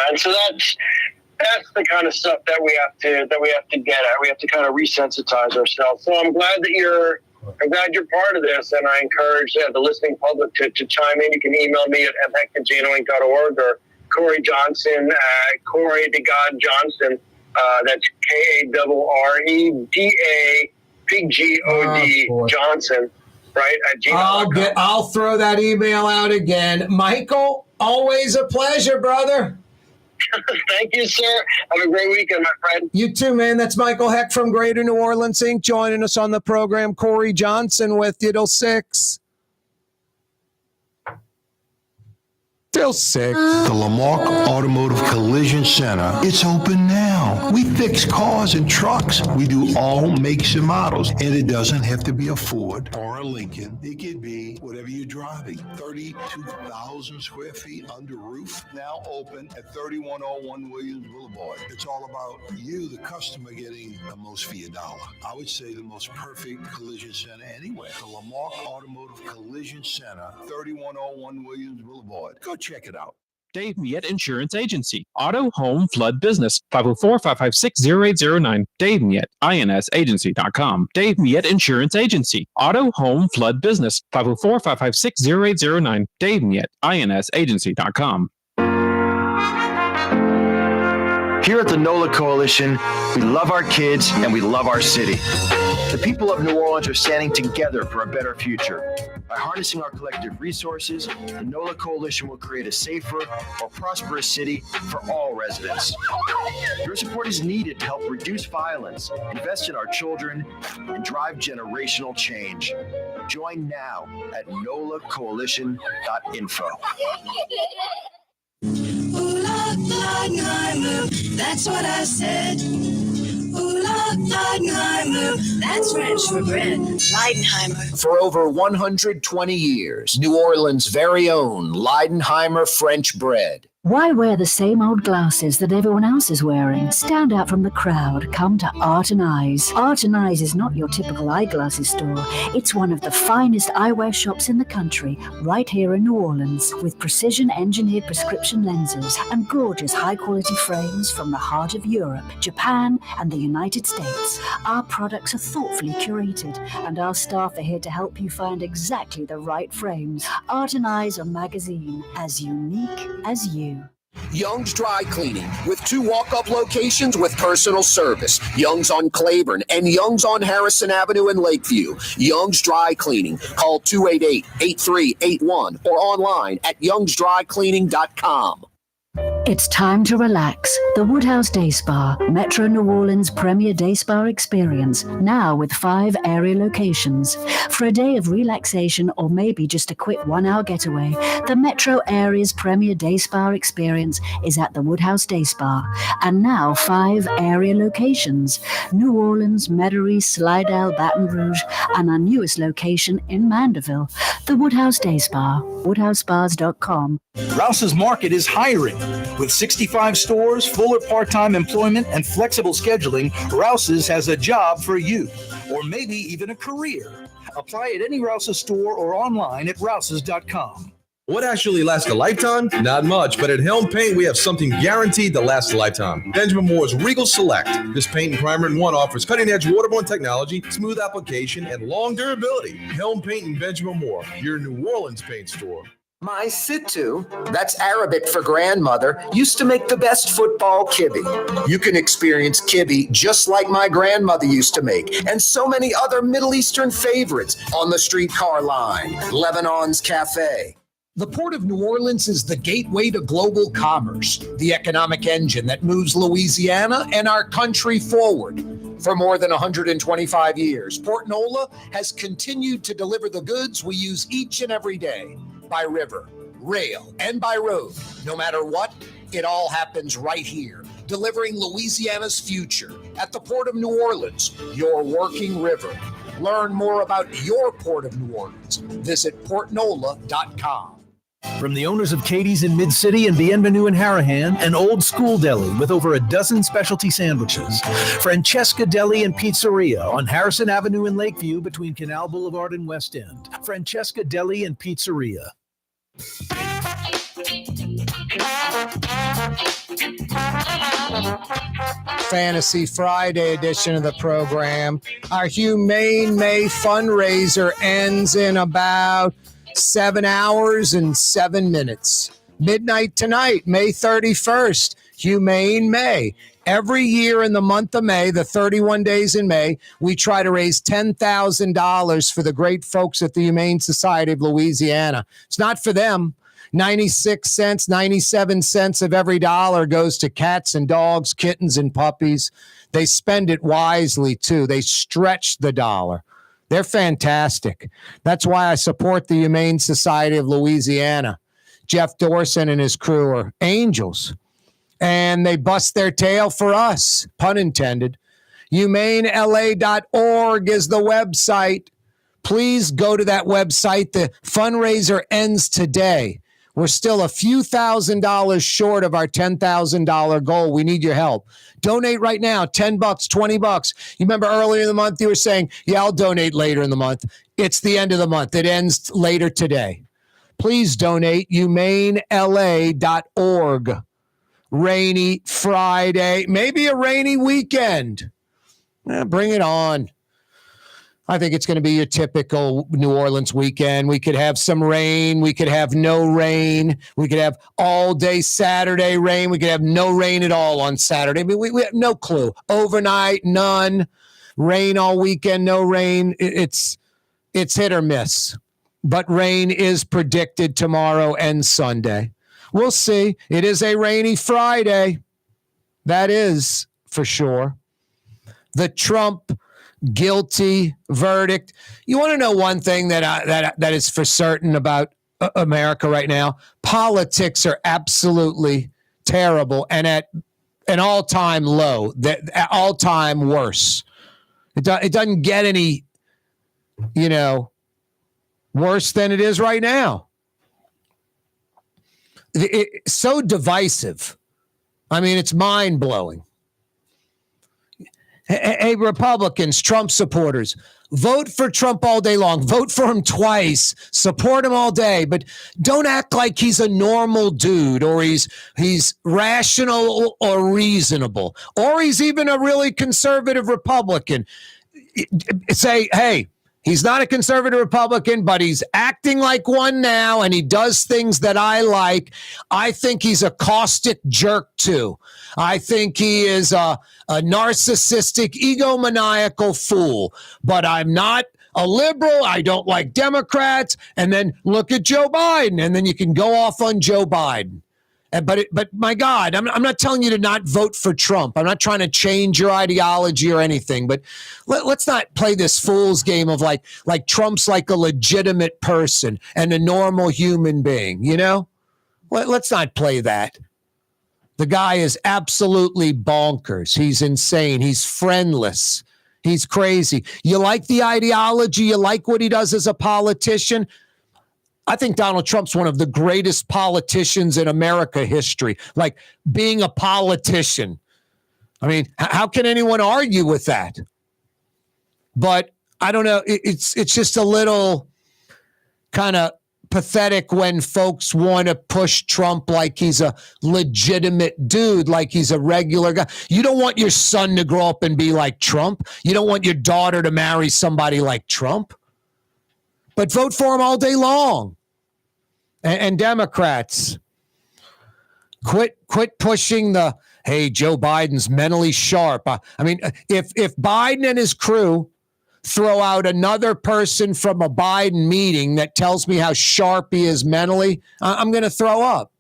And so that's the kind of stuff that we have to get at. We have to kind of resensitize ourselves. So I'm glad you're part of this, and I encourage the listening public to chime in. You can email me at mhechtagenoinc.org, or Corey Johnson at Corey to God Johnson. That's KARREDA big GOD Johnson, right? At gmail.com. I'll throw that email out again. Michael, always a pleasure, brother. Thank you, sir. Have a great weekend, my friend. You too, man. That's Michael Hecht from Greater New Orleans, Inc. joining us on the program. Corey Johnson with you till 6. Till 6. The Lamarck Automotive Collision Center. It's open now. We fix cars and trucks. We do all makes and models. And it doesn't have to be a Ford or a Lincoln. It could be whatever you're driving. 32,000 square feet under roof. Now open at 3101 Williams Boulevard. It's all about you, the customer, getting the most for your dollar. I would say the most perfect collision center anywhere. The Lamarck Automotive Collision Center, 3101 Williams Boulevard. Go check it out. Dave Miette Insurance Agency. Auto, home, flood, business. 504-556-0809. Dave Miette, INSagency.com. Dave Miette Insurance Agency. Auto, home, flood, business. 504-556-0809. Dave Miette, INSagency.com. Here at the NOLA Coalition, we love our kids and we love our city. The people of New Orleans are standing together for a better future. By harnessing our collective resources, the NOLA Coalition will create a safer, more prosperous city for all residents. Your support is needed to help reduce violence, invest in our children, and drive generational change. Join now at nolacoalition.info. Ooh la la, that's what I said. Ooh la Leidenheimer. That's French for bread. Leidenheimer. For over 120 years, New Orleans' very own Leidenheimer French bread. Why wear the same old glasses that everyone else is wearing? Stand out from the crowd. Come to Art and Eyes. Art and Eyes is not your typical eyeglasses store. It's one of the finest eyewear shops in the country, right here in New Orleans, with precision-engineered prescription lenses and gorgeous high-quality frames from the heart of Europe, Japan, and the United States. Our products are thoughtfully curated, and our staff are here to help you find exactly the right frames. Art and Eyes, a magazine as unique as you. Young's Dry Cleaning, with 2 walk-up locations with personal service. Young's on Claiborne and Young's on Harrison Avenue in Lakeview. Young's Dry Cleaning. Call 288-8381 or online at youngsdrycleaning.com. It's time to relax. The Woodhouse Day Spa, Metro New Orleans' premier day spa experience, now with 5 area locations. For a day of relaxation or maybe just a quick 1-hour getaway, the Metro area's premier day spa experience is at the Woodhouse Day Spa. And now 5 area locations: New Orleans, Metairie, Slidell, Baton Rouge, and our newest location in Mandeville. The Woodhouse Day Spa, woodhousespas.com. Rouse's Market is hiring. With 65 stores, full or part-time employment, and flexible scheduling, Rouse's has a job for you, or maybe even a career. Apply at any Rouse's store or online at rouses.com. What actually lasts a lifetime? Not much, but at Helm Paint, we have something guaranteed to last a lifetime. Benjamin Moore's Regal Select. This paint and primer in one offers cutting-edge waterborne technology, smooth application, and long durability. Helm Paint and Benjamin Moore, your New Orleans paint store. My Sittu, that's Arabic for grandmother, used to make the best football kibbe. You can experience kibbe just like my grandmother used to make, and so many other Middle Eastern favorites on the streetcar line, Lebanon's Cafe. The Port of New Orleans is the gateway to global commerce, the economic engine that moves Louisiana and our country forward. For more than 125 years, Port Nola has continued to deliver the goods we use each and every day. By river, rail, and by road. No matter what, it all happens right here, delivering Louisiana's future at the Port of New Orleans, your working river. Learn more about your Port of New Orleans. Visit portnola.com. From the owners of Katie's in Mid-City and Bienvenue in Harahan, an old school deli with over a dozen specialty sandwiches. Francesca Deli and Pizzeria on Harrison Avenue in Lakeview between Canal Boulevard and West End. Francesca Deli and Pizzeria. Fantasy Friday edition of the program. Our Humane May fundraiser ends in about 7 hours and 7 minutes. Midnight tonight, May 31st, Humane May. Every year in the month of May, the 31 days in May, we try to raise $10,000 for the great folks at the Humane Society of Louisiana. It's not for them. 96 cents, 97 cents of every dollar goes to cats and dogs, kittens and puppies. They spend it wisely, too. They stretch the dollar. They're fantastic. That's why I support the Humane Society of Louisiana. Jeff Dorson and his crew are angels. And they bust their tail for us, pun intended. HumaneLA.org is the website. Please go to that website. The fundraiser ends today. We're still a few $1,000s short of our $10,000 goal. We need your help. Donate right now, $10, $20. You remember earlier in the month you were saying, yeah, I'll donate later in the month. It's the end of the month. It ends later today. Please donate, HumaneLA.org. Rainy Friday, maybe a rainy weekend. Bring it on. I think it's going to be your typical New Orleans weekend. We could have some rain. We could have no rain. We could have all day Saturday rain. We could have no rain at all on Saturday. I mean, we have no clue. Overnight, none. Rain all weekend, no rain. It's hit or miss. But rain is predicted tomorrow and Sunday. We'll see. It is a rainy Friday. That is for sure. The Trump guilty verdict. You want to know one thing that is for certain about America right now? Politics are absolutely terrible and at an all-time low, all-time worse. It doesn't get any, worse than it is right now. It's so divisive. I mean, it's mind-blowing. Hey, Republicans, Trump supporters, vote for Trump all day long. Vote for him twice. Support him all day. But don't act like he's a normal dude or he's rational or reasonable or he's even a really conservative Republican. Say, hey, he's not a conservative Republican, but he's acting like one now, and he does things that I like. I think he's a caustic jerk, too. I think he is a narcissistic, egomaniacal fool. But I'm not a liberal. I don't like Democrats. And then look at Joe Biden, and then you can go off on Joe Biden. But my God, I'm not telling you to not vote for Trump. I'm not trying to change your ideology or anything. But let's not play this fool's game of like Trump's like a legitimate person and a normal human being. Let's not play that. The guy is absolutely bonkers. He's insane. He's friendless. He's crazy. You like the ideology? You like what he does as a politician? I think Donald Trump's one of the greatest politicians in America history, like being a politician. I mean, how can anyone argue with that? But I don't know. It's just a little kind of pathetic when folks want to push Trump like he's a legitimate dude, like he's a regular guy. You don't want your son to grow up and be like Trump. You don't want your daughter to marry somebody like Trump. But vote for him all day long. And Democrats, quit pushing the, hey, Joe Biden's mentally sharp. I mean, if Biden and his crew throw out another person from a Biden meeting that tells me how sharp he is mentally, I'm going to throw up.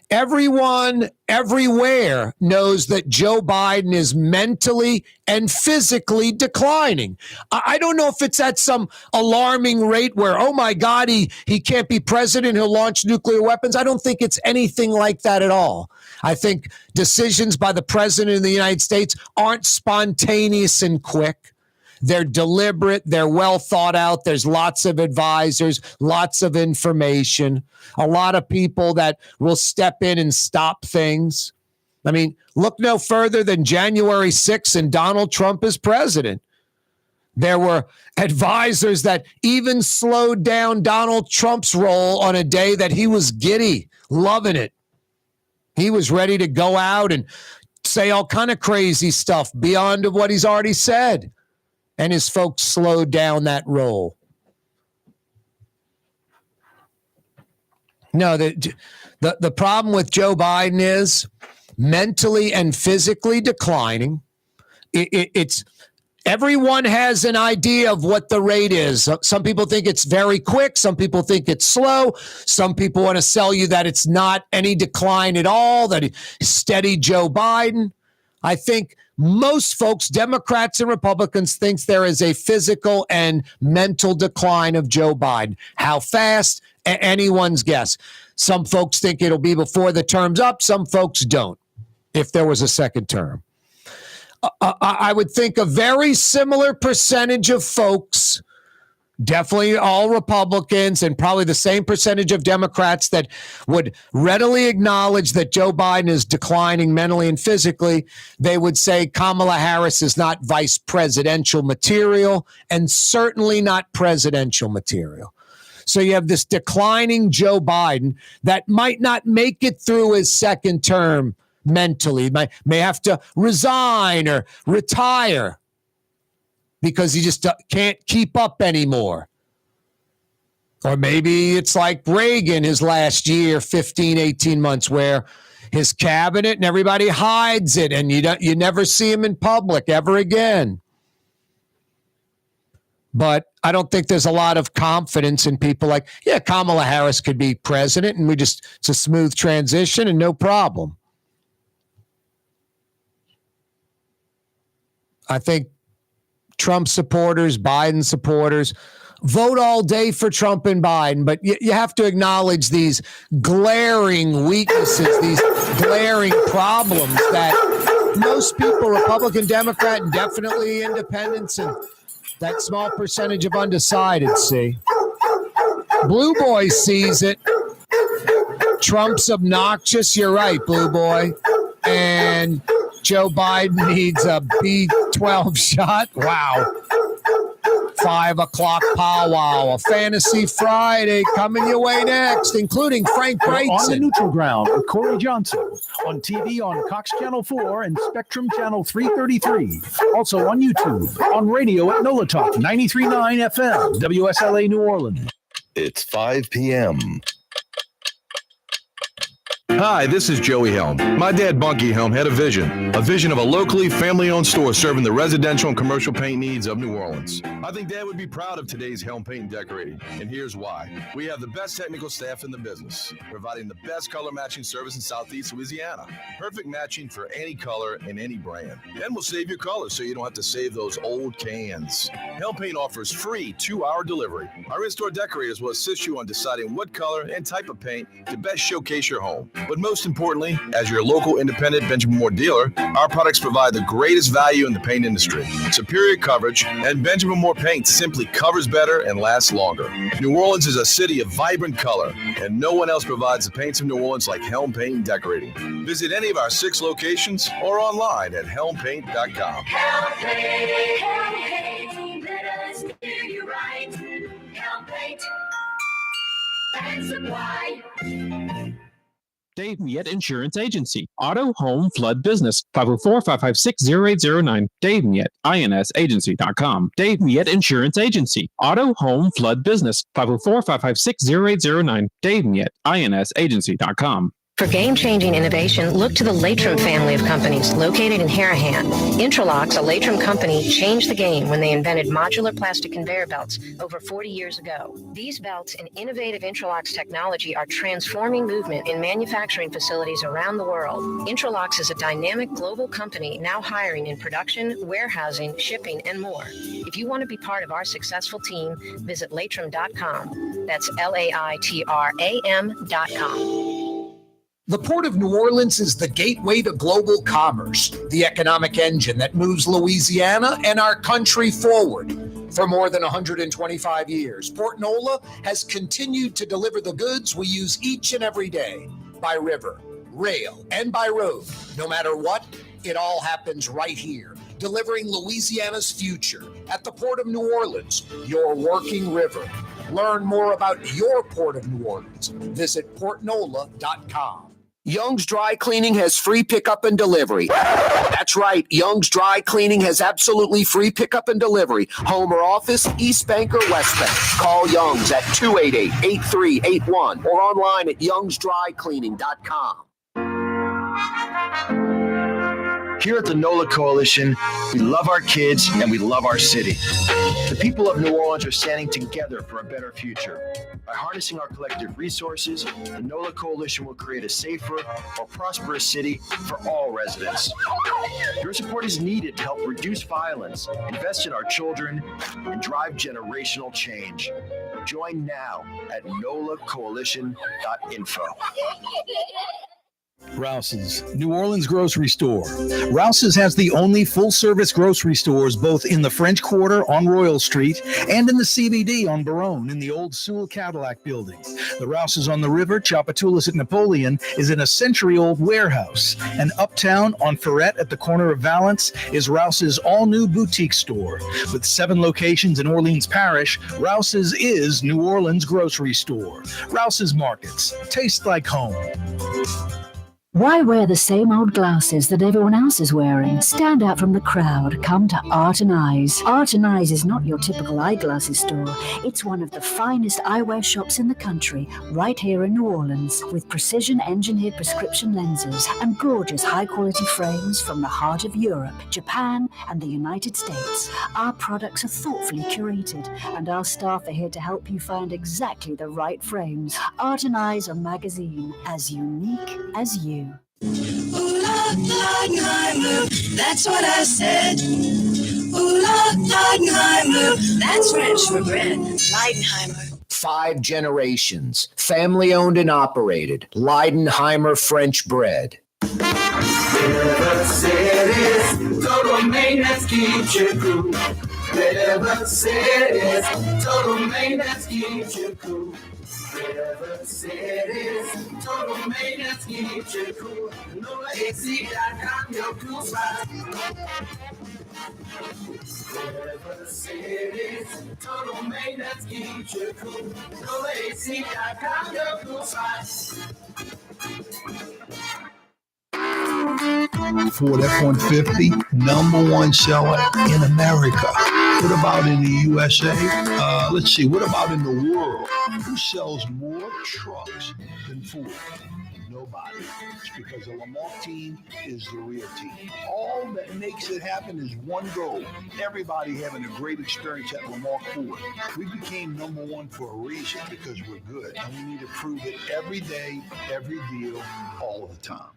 Everyone everywhere knows that Joe Biden is mentally and physically declining. I don't know if it's at some alarming rate where, oh my God, he can't be president, he'll launch nuclear weapons. I don't think it's anything like that at all. I think decisions by the president of the United States aren't spontaneous and quick. They're deliberate. They're well thought out. There's lots of advisors, lots of information, a lot of people that will step in and stop things. I mean, look no further than January 6th and Donald Trump as president. There were advisors that even slowed down Donald Trump's role on a day that he was giddy, loving it. He was ready to go out and say all kind of crazy stuff beyond what he's already said. And his folks slowed down that role. No, the problem with Joe Biden is mentally and physically declining. It's everyone has an idea of what the rate is. Some people think it's very quick. Some people think it's slow. Some people want to sell you that it's not any decline at all, that it's steady Joe Biden. I think most folks, Democrats and Republicans, think there is a physical and mental decline of Joe Biden. How fast? Anyone's guess. Some folks think it'll be before the term's up. Some folks don't, if there was a second term. I would think a very similar percentage of folks, definitely all Republicans and probably the same percentage of Democrats that would readily acknowledge that Joe Biden is declining mentally and physically. They would say Kamala Harris is not vice presidential material and certainly not presidential material. So you have this declining Joe Biden that might not make it through his second term mentally, may have to resign or retire because he just can't keep up anymore. Or maybe it's like Reagan his last year, 15, 18 months, where his cabinet and everybody hides it and you never see him in public ever again. But I don't think there's a lot of confidence in people like, yeah, Kamala Harris could be president and it's a smooth transition and no problem. I think Trump supporters, Biden supporters vote all day for Trump and Biden, but you have to acknowledge these glaring weaknesses, these glaring problems that most people, Republican, Democrat, and definitely independents, and that small percentage of undecided see. Blue Boy sees it. Trump's obnoxious. You're right, Blue Boy. And Joe Biden needs a B12 shot. Wow. 5 o'clock powwow. A Fantasy Friday coming your way next, including Frank Brigsten. On the Neutral Ground with Corey Johnson. On TV on Cox Channel 4 and Spectrum Channel 333. Also on YouTube. On radio at NOLA Talk 93.9 FM. WSLA New Orleans. It's 5 p.m. Hi, this is Joey Helm. My dad, Bunky Helm, had a vision of a locally family-owned store serving the residential and commercial paint needs of New Orleans. I think Dad would be proud of today's Helm Paint and Decorating, and here's why. We have the best technical staff in the business, providing the best color matching service in Southeast Louisiana. Perfect matching for any color and any brand. Then we'll save your colors so you don't have to save those old cans. Helm Paint offers free 2-hour delivery. Our in-store decorators will assist you on deciding what color and type of paint to best showcase your home. But most importantly, as your local independent Benjamin Moore dealer, our products provide the greatest value in the paint industry. Superior coverage, and Benjamin Moore paint simply covers better and lasts longer. New Orleans is a city of vibrant color, and no one else provides the paints of New Orleans like Helm Paint and Decorating. Visit any of our 6 locations or online at helmpaint.com. Helm Paint, let us do you right. Helm Paint and Supply. Dave Miette Insurance Agency. Auto, home, flood, business. 504-556-0809. Dave Miette, INSagency.com. Dave Miette Insurance Agency. Auto, home, flood, business. 504-556-0809. Dave Miette, INSagency.com. For game-changing innovation, look to the Latrim family of companies located in Harahan. Interlocks, a Latrim company, changed the game when they invented modular plastic conveyor belts over 40 years ago. These belts and innovative Interlocks technology are transforming movement in manufacturing facilities around the world. Interlocks is a dynamic global company now hiring in production, warehousing, shipping, and more. If you want to be part of our successful team, visit latrim.com. That's LAITRAM.com. The Port of New Orleans is the gateway to global commerce, the economic engine that moves Louisiana and our country forward. For more than 125 years, Port Nola has continued to deliver the goods we use each and every day by river, rail, and by road. No matter what, it all happens right here, delivering Louisiana's future at the Port of New Orleans, your working river. Learn more about your Port of New Orleans. Visit portnola.com. Young's Dry Cleaning has free pickup and delivery. That's right. Young's Dry Cleaning has absolutely free pickup and delivery. Home or office, East Bank or West Bank. Call Young's at 288-8381 or online at youngsdrycleaning.com. Here at the NOLA Coalition, we love our kids and we love our city. The people of New Orleans are standing together for a better future. By harnessing our collective resources, the NOLA Coalition will create a safer, more prosperous city for all residents. Your support is needed to help reduce violence, invest in our children, and drive generational change. Join now at nolacoalition.info. Rouse's, New Orleans grocery store. Rouse's has the only full-service grocery stores both in the French Quarter on Royal Street and in the CBD on Baronne in the old Sewell Cadillac building. The Rouse's on the river, Tchoupitoulas at Napoleon, is in a century-old warehouse. And uptown on Ferret at the corner of Valence is Rouse's all-new boutique store. With 7 locations in Orleans Parish, Rouse's is New Orleans grocery store. Rouse's Markets. Taste like home. Why wear the same old glasses that everyone else is wearing? Stand out from the crowd. Come to Art and Eyes. Art and Eyes is not your typical eyeglasses store. It's one of the finest eyewear shops in the country, right here in New Orleans, with precision-engineered prescription lenses and gorgeous high-quality frames from the heart of Europe, Japan, and the United States. Our products are thoughtfully curated, and our staff are here to help you find exactly the right frames. Art and Eyes, a magazine as unique as you. Ooh, Leidenheimer, that's what I said. Ooh, Ooh, Leidenheimer. That's French for bread. Leidenheimer. 5 generations, family owned and operated. Leidenheimer French bread. River City's total maintenance keeps you cool. River City's total maintenance keeps you cool. River City's total maintenance keeps you cool. NolaAC.com, your cool spot. River City's total maintenance keeps you cool. NolaAC.com, your cool spot. Ford F-150, #1 seller in America. What about in the USA? Let's see, what about in the world? Who sells more trucks than Ford? Nobody. It's because the Lamar team is the real team. All that makes it happen is one goal. Everybody having a great experience at Lamar Ford. We became #1 for a reason, because we're good. And we need to prove it every day, every deal, all the time.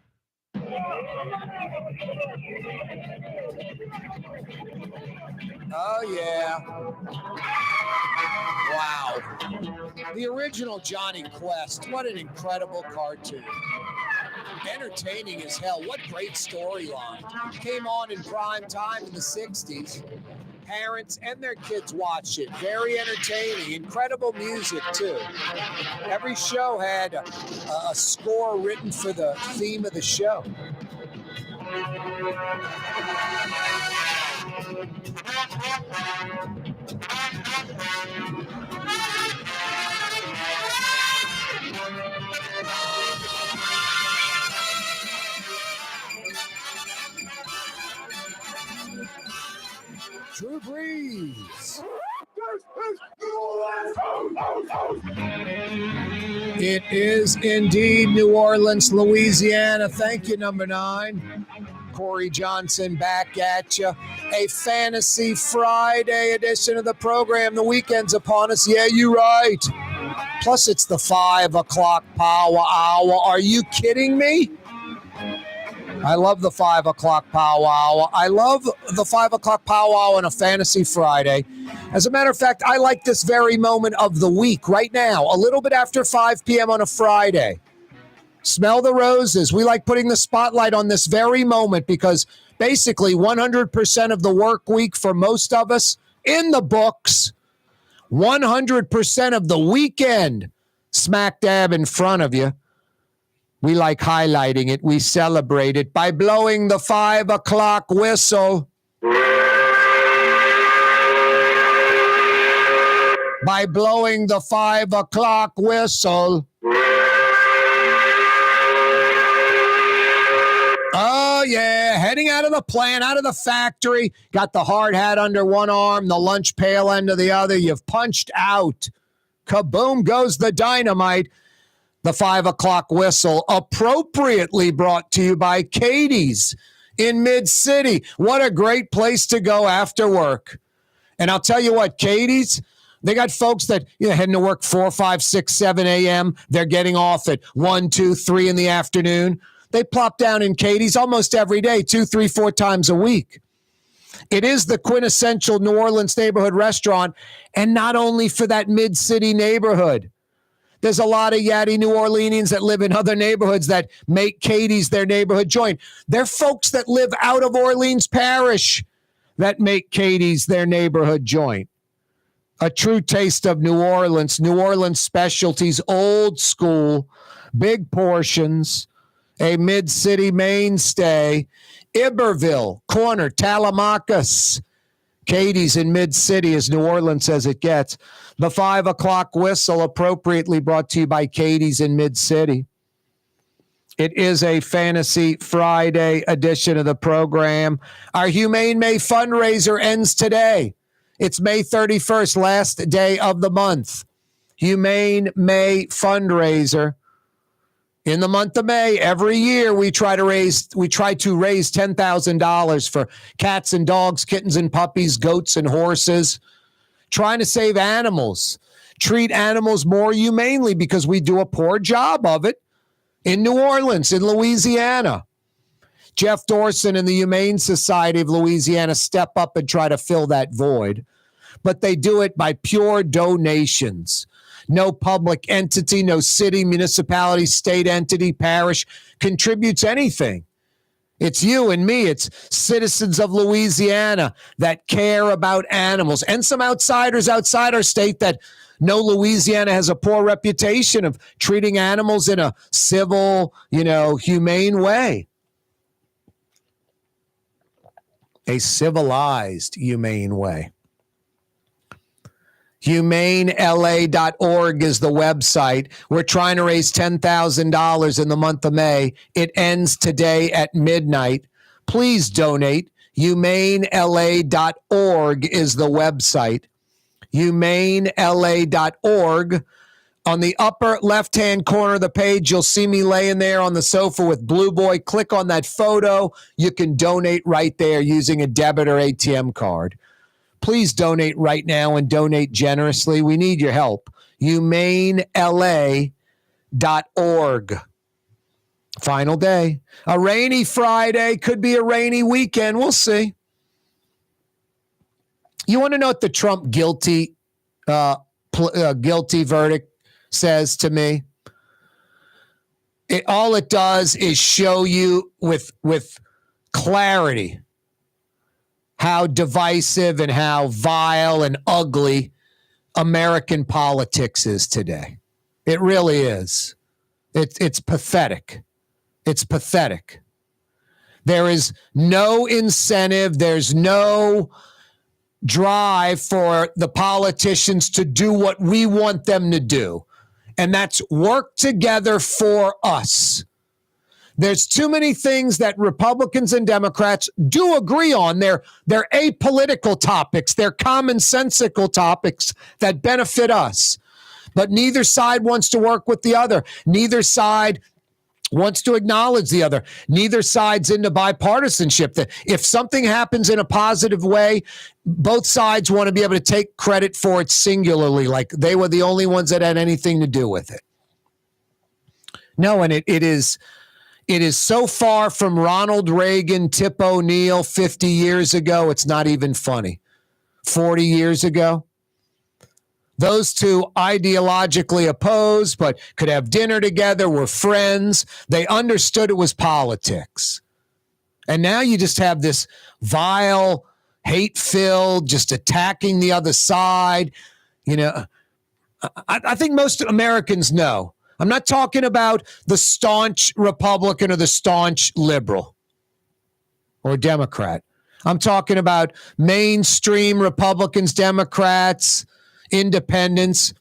Oh, yeah. Wow. The original Johnny Quest. What an incredible cartoon. Entertaining as hell. What great storyline. Came on in prime time in the 60s. Parents and their kids watched it. Very entertaining. Incredible music, too. Every show had a score written for the theme of the show. Drew Brees. It is indeed New Orleans, Louisiana. Thank you, number 9. Corey Johnson back at you. A Fantasy Friday edition of the program. The weekend's upon us. Yeah, you're right. Plus, it's the 5 o'clock power hour. Are you kidding me? I love the 5 o'clock power hour. I love the 5 o'clock power hour on a Fantasy Friday. As a matter of fact, I like this very moment of the week right now, a little bit after 5 p.m. on a Friday. Smell the roses. We like putting the spotlight on this very moment because basically 100% of the work week for most of us in the books, 100% of the weekend smack dab in front of you. We like highlighting it. We celebrate it by blowing the 5 o'clock whistle. By blowing the 5 o'clock whistle. Oh, yeah. Heading out of the plant, out of the factory. Got the hard hat under one arm, the lunch pail end of the other. You've punched out. Kaboom goes the dynamite. The 5 o'clock whistle, appropriately brought to you by Katie's in Mid-City. What a great place to go after work. And I'll tell you what, Katie's, they got folks that heading to work 4, 5, 6, 7 a.m. They're getting off at 1, 2, 3 in the afternoon. They plop down in Katie's almost every day, 2, 3, 4 times a week. It is the quintessential New Orleans neighborhood restaurant, and not only for that Mid-City neighborhood. There's a lot of Yaddy New Orleanians that live in other neighborhoods that make Katie's their neighborhood joint. They're folks that live out of Orleans Parish that make Katie's their neighborhood joint. A true taste of New Orleans specialties, old school, big portions, a Mid-City mainstay. Iberville, corner, Talamacas. Katie's in Mid-City, as New Orleans as it gets. The 5 o'clock whistle, appropriately brought to you by Katie's in Mid-City. It is a Fantasy Friday edition of the program. Our Humane May fundraiser ends today. It's May 31st, last day of the month. Humane May fundraiser. In the month of May, every year we try to raise $10,000 for cats and dogs, kittens and puppies, goats and horses. Trying to save animals, treat animals more humanely because we do a poor job of it in New Orleans, in Louisiana. Jeff Dorson and the Humane Society of Louisiana step up and try to fill that void. But they do it by pure donations. No public entity, no city, municipality, state entity, parish contributes anything. It's you and me. It's citizens of Louisiana that care about animals, and some outsiders outside our state that know Louisiana has a poor reputation of treating animals in a civil, humane way. A civilized, humane way. HumaneLA.org is the website. We're trying to raise $10,000 in the month of May. It ends today at midnight. Please donate. HumaneLA.org is the website. HumaneLA.org. On the upper left-hand corner of the page, you'll see me laying there on the sofa with Blue Boy. Click on that photo. You can donate right there using a debit or ATM card. Please donate right now and donate generously. We need your help. HumaneLA.org. Final day. A rainy Friday. Could be a rainy weekend. We'll see. You want to know what the Trump guilty verdict says to me? All it does is show you with clarity how divisive and how vile and ugly American politics is today. It really is. It's pathetic. It's pathetic. There is no incentive. There's no drive for the politicians to do what we want them to do. And that's work together for us. There's too many things that Republicans and Democrats do agree on. They're apolitical topics. They're commonsensical topics that benefit us. But neither side wants to work with the other. Neither side wants to acknowledge the other. Neither side's into bipartisanship. That if something happens in a positive way, both sides want to be able to take credit for it singularly, like they were the only ones that had anything to do with it. No, and it is so far from Ronald Reagan, Tip O'Neill 50 years ago, it's not even funny. 40 years ago. Those two ideologically opposed, but could have dinner together, were friends. They understood it was politics. And now you just have this vile, hate-filled, just attacking the other side. I think most Americans know. I'm not talking about the staunch Republican or the staunch liberal or Democrat. I'm talking about mainstream Republicans, Democrats, independents.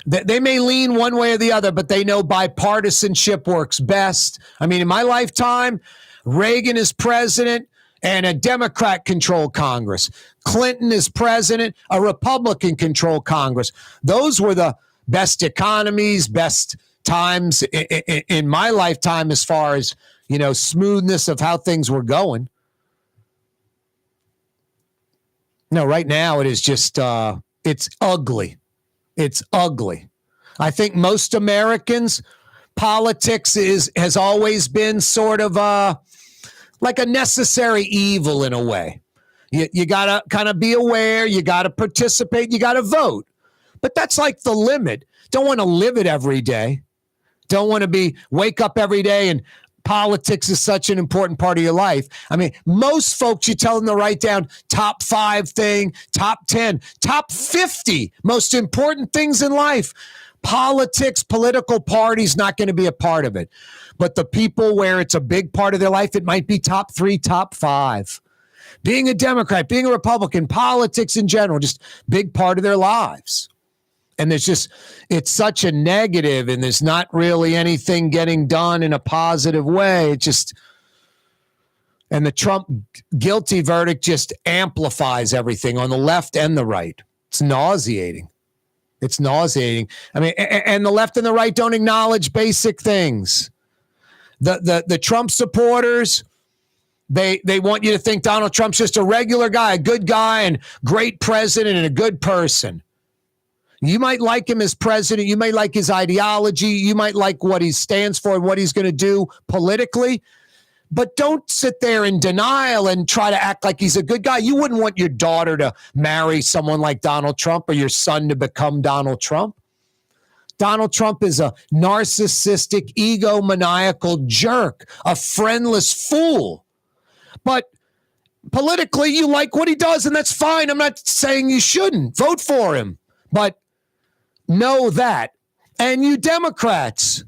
They may lean one way or the other, but they know bipartisanship works best. I mean, in my lifetime, Reagan is president and a Democrat-controlled Congress. Clinton is president, a Republican-controlled Congress. Those were the best economies, best times in my lifetime as far as, smoothness of how things were going. No, right now it is just, it's ugly. It's ugly. I think most Americans, politics has always been sort of like a necessary evil in a way. You got to kind of be aware. You got to participate. You got to vote. But that's like the limit. Don't want to live it every day. Don't want to wake up every day and politics is such an important part of your life. I mean, most folks, you tell them to write down top 5 thing, top 10, top 50 most important things in life. Politics, political parties, not going to be a part of it. But the people where it's a big part of their life, it might be top 3, top 5. Being a Democrat, being a Republican, politics in general, just big part of their lives. And it's such a negative, and there's not really anything getting done in a positive way. And the Trump guilty verdict just amplifies everything on the left and the right. It's nauseating. It's nauseating. I mean, and the left and the right don't acknowledge basic things. The Trump supporters, they want you to think Donald Trump's just a regular guy, a good guy, and great president and a good person. You might like him as president. You might like his ideology. You might like what he stands for and what he's going to do politically. But don't sit there in denial and try to act like he's a good guy. You wouldn't want your daughter to marry someone like Donald Trump or your son to become Donald Trump. Donald Trump is a narcissistic, egomaniacal jerk, a friendless fool. But politically, you like what he does, and that's fine. I'm not saying you shouldn't. Vote for him. But know that. And you Democrats,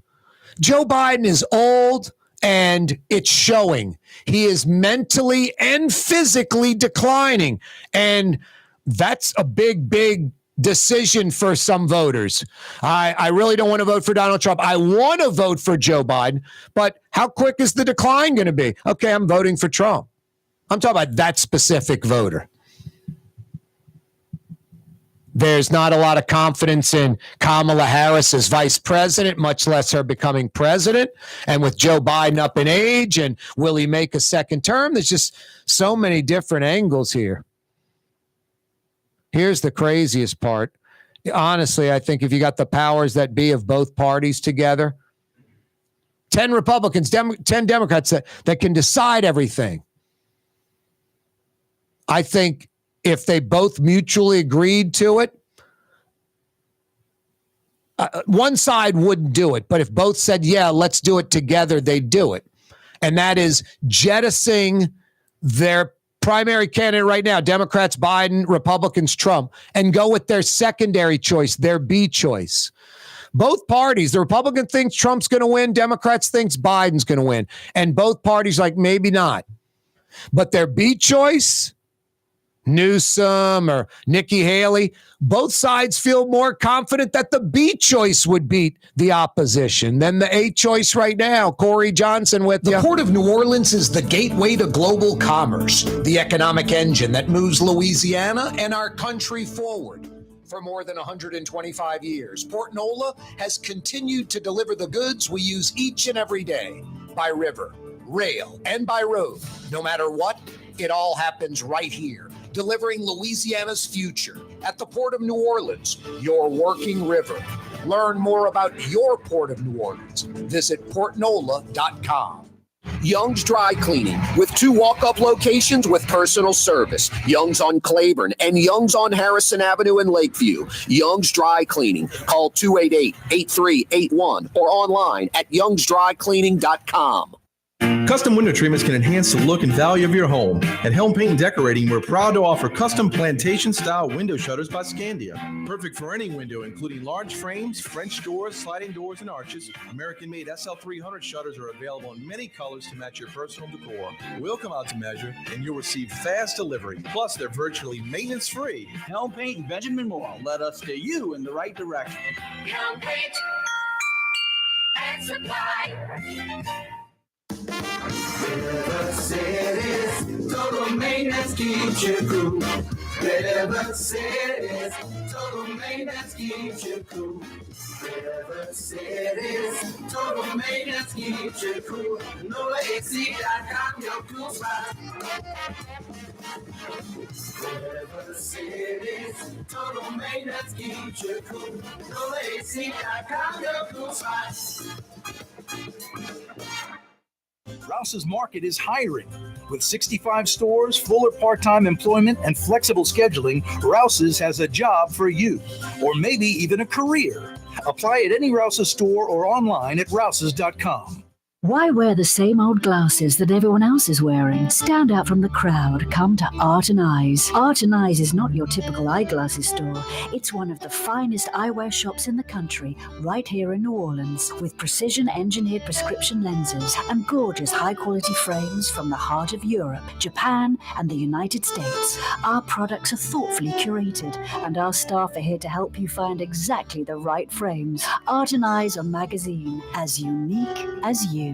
Joe Biden is old, and it's showing. He is mentally and physically declining. And that's a big, big decision for some voters. I really don't want to vote for Donald Trump. I want to vote for Joe Biden. But how quick is the decline going to be? Okay, I'm voting for Trump. I'm talking about that specific voter. There's not a lot of confidence in Kamala Harris as vice president, much less her becoming president. And with Joe Biden up in age, and will he make a second term? There's just so many different angles here. Here's the craziest part. Honestly, I think if you got the powers that be of both parties together, 10 Republicans, 10 Democrats that can decide everything. I think if they both mutually agreed to it, one side wouldn't do it. But if both said, yeah, let's do it together, they'd do it. And that is jettisoning their primary candidate right now, Democrats, Biden, Republicans, Trump, and go with their secondary choice, their B choice. Both parties, the Republican thinks Trump's going to win, Democrats thinks Biden's going to win. And both parties like, maybe not. But their B choice, Newsom or Nikki Haley, both sides feel more confident that the B choice would beat the opposition than the A choice right now. Corey Johnson with you. The Port of New Orleans is the gateway to global commerce, the economic engine that moves Louisiana and our country forward. For more than 125 years, Port Nola has continued to deliver the goods we use each and every day by river, rail, and by road. No matter what, it all happens right here, delivering Louisiana's future at the Port of New Orleans, your working river. Learn more about your Port of New Orleans. Visit portnola.com. Young's Dry Cleaning, with 2 walk-up locations with personal service. Young's on Claiborne and Young's on Harrison Avenue in Lakeview. Young's Dry Cleaning. Call 288-8381 or online at youngsdrycleaning.com. Custom window treatments can enhance the look and value of your home. At Helm Paint and Decorating, we're proud to offer custom plantation-style window shutters by Scandia. Perfect for any window, including large frames, French doors, sliding doors, and arches. American-made SL300 shutters are available in many colors to match your personal decor. We'll come out to measure, and you'll receive fast delivery. Plus, they're virtually maintenance-free. Helm Paint and Benjamin Moore let us steer you in the right direction. Helm Paint and Supply. River City's total maintenance keeps you cool. River City's total maintenance keeps you cool. River City's total maintenance keeps you cool. NolaAC.com, your cool spot. River City's total maintenance keeps you cool. NolaAC.com, your cool spot. Rouse's Market is hiring. With 65 stores, full or part-time employment, and flexible scheduling, Rouse's has a job for you, or maybe even a career. Apply at any Rouse's store or online at rouses.com. Why wear the same old glasses that everyone else is wearing? Stand out from the crowd. Come to Art and Eyes. Art and Eyes is not your typical eyeglasses store. It's one of the finest eyewear shops in the country, right here in New Orleans, with precision-engineered prescription lenses and gorgeous high-quality frames from the heart of Europe, Japan, and the United States. Our products are thoughtfully curated, and our staff are here to help you find exactly the right frames. Art and Eyes are magazine, as unique as you.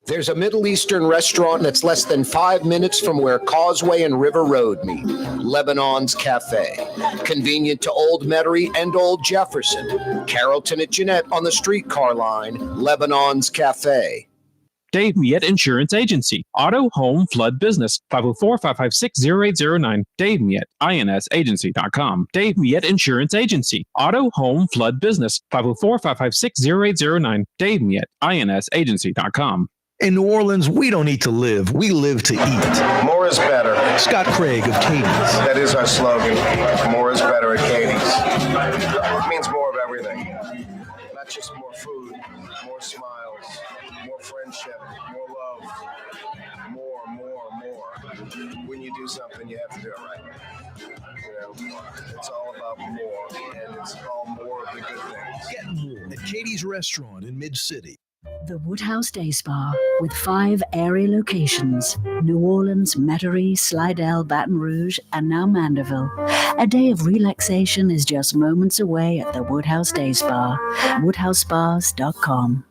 There's a Middle Eastern restaurant that's less than 5 minutes from where Causeway and River Road meet, Lebanon's Cafe. Convenient to Old Metairie and Old Jefferson. Carrollton at Jeanette on the streetcar line, Lebanon's Cafe. Dave Miette Insurance Agency. Auto, home, flood, business. 504-556-0809. Dave Miette, INSagency.com. Dave Miette Insurance Agency. Auto, home, flood, business. 504-556-0809. Dave Miette, INSagency.com. In New Orleans, we don't eat to live. We live to eat. More is better. Scott Craig of Katie's. That is our slogan. More is better at Katie's. It means more of everything. Not just more food, more smiles, more friendship, more love. More. When you do something, you have to do it right. You know, it's all about more, and it's all more of the good things. Get more at Katie's Restaurant in Mid-City. The Woodhouse Day Spa, with 5 area locations: New Orleans, Metairie, Slidell, Baton Rouge, and now Mandeville. A day of relaxation is just moments away at the Woodhouse Day Spa. WoodhouseSpas.com.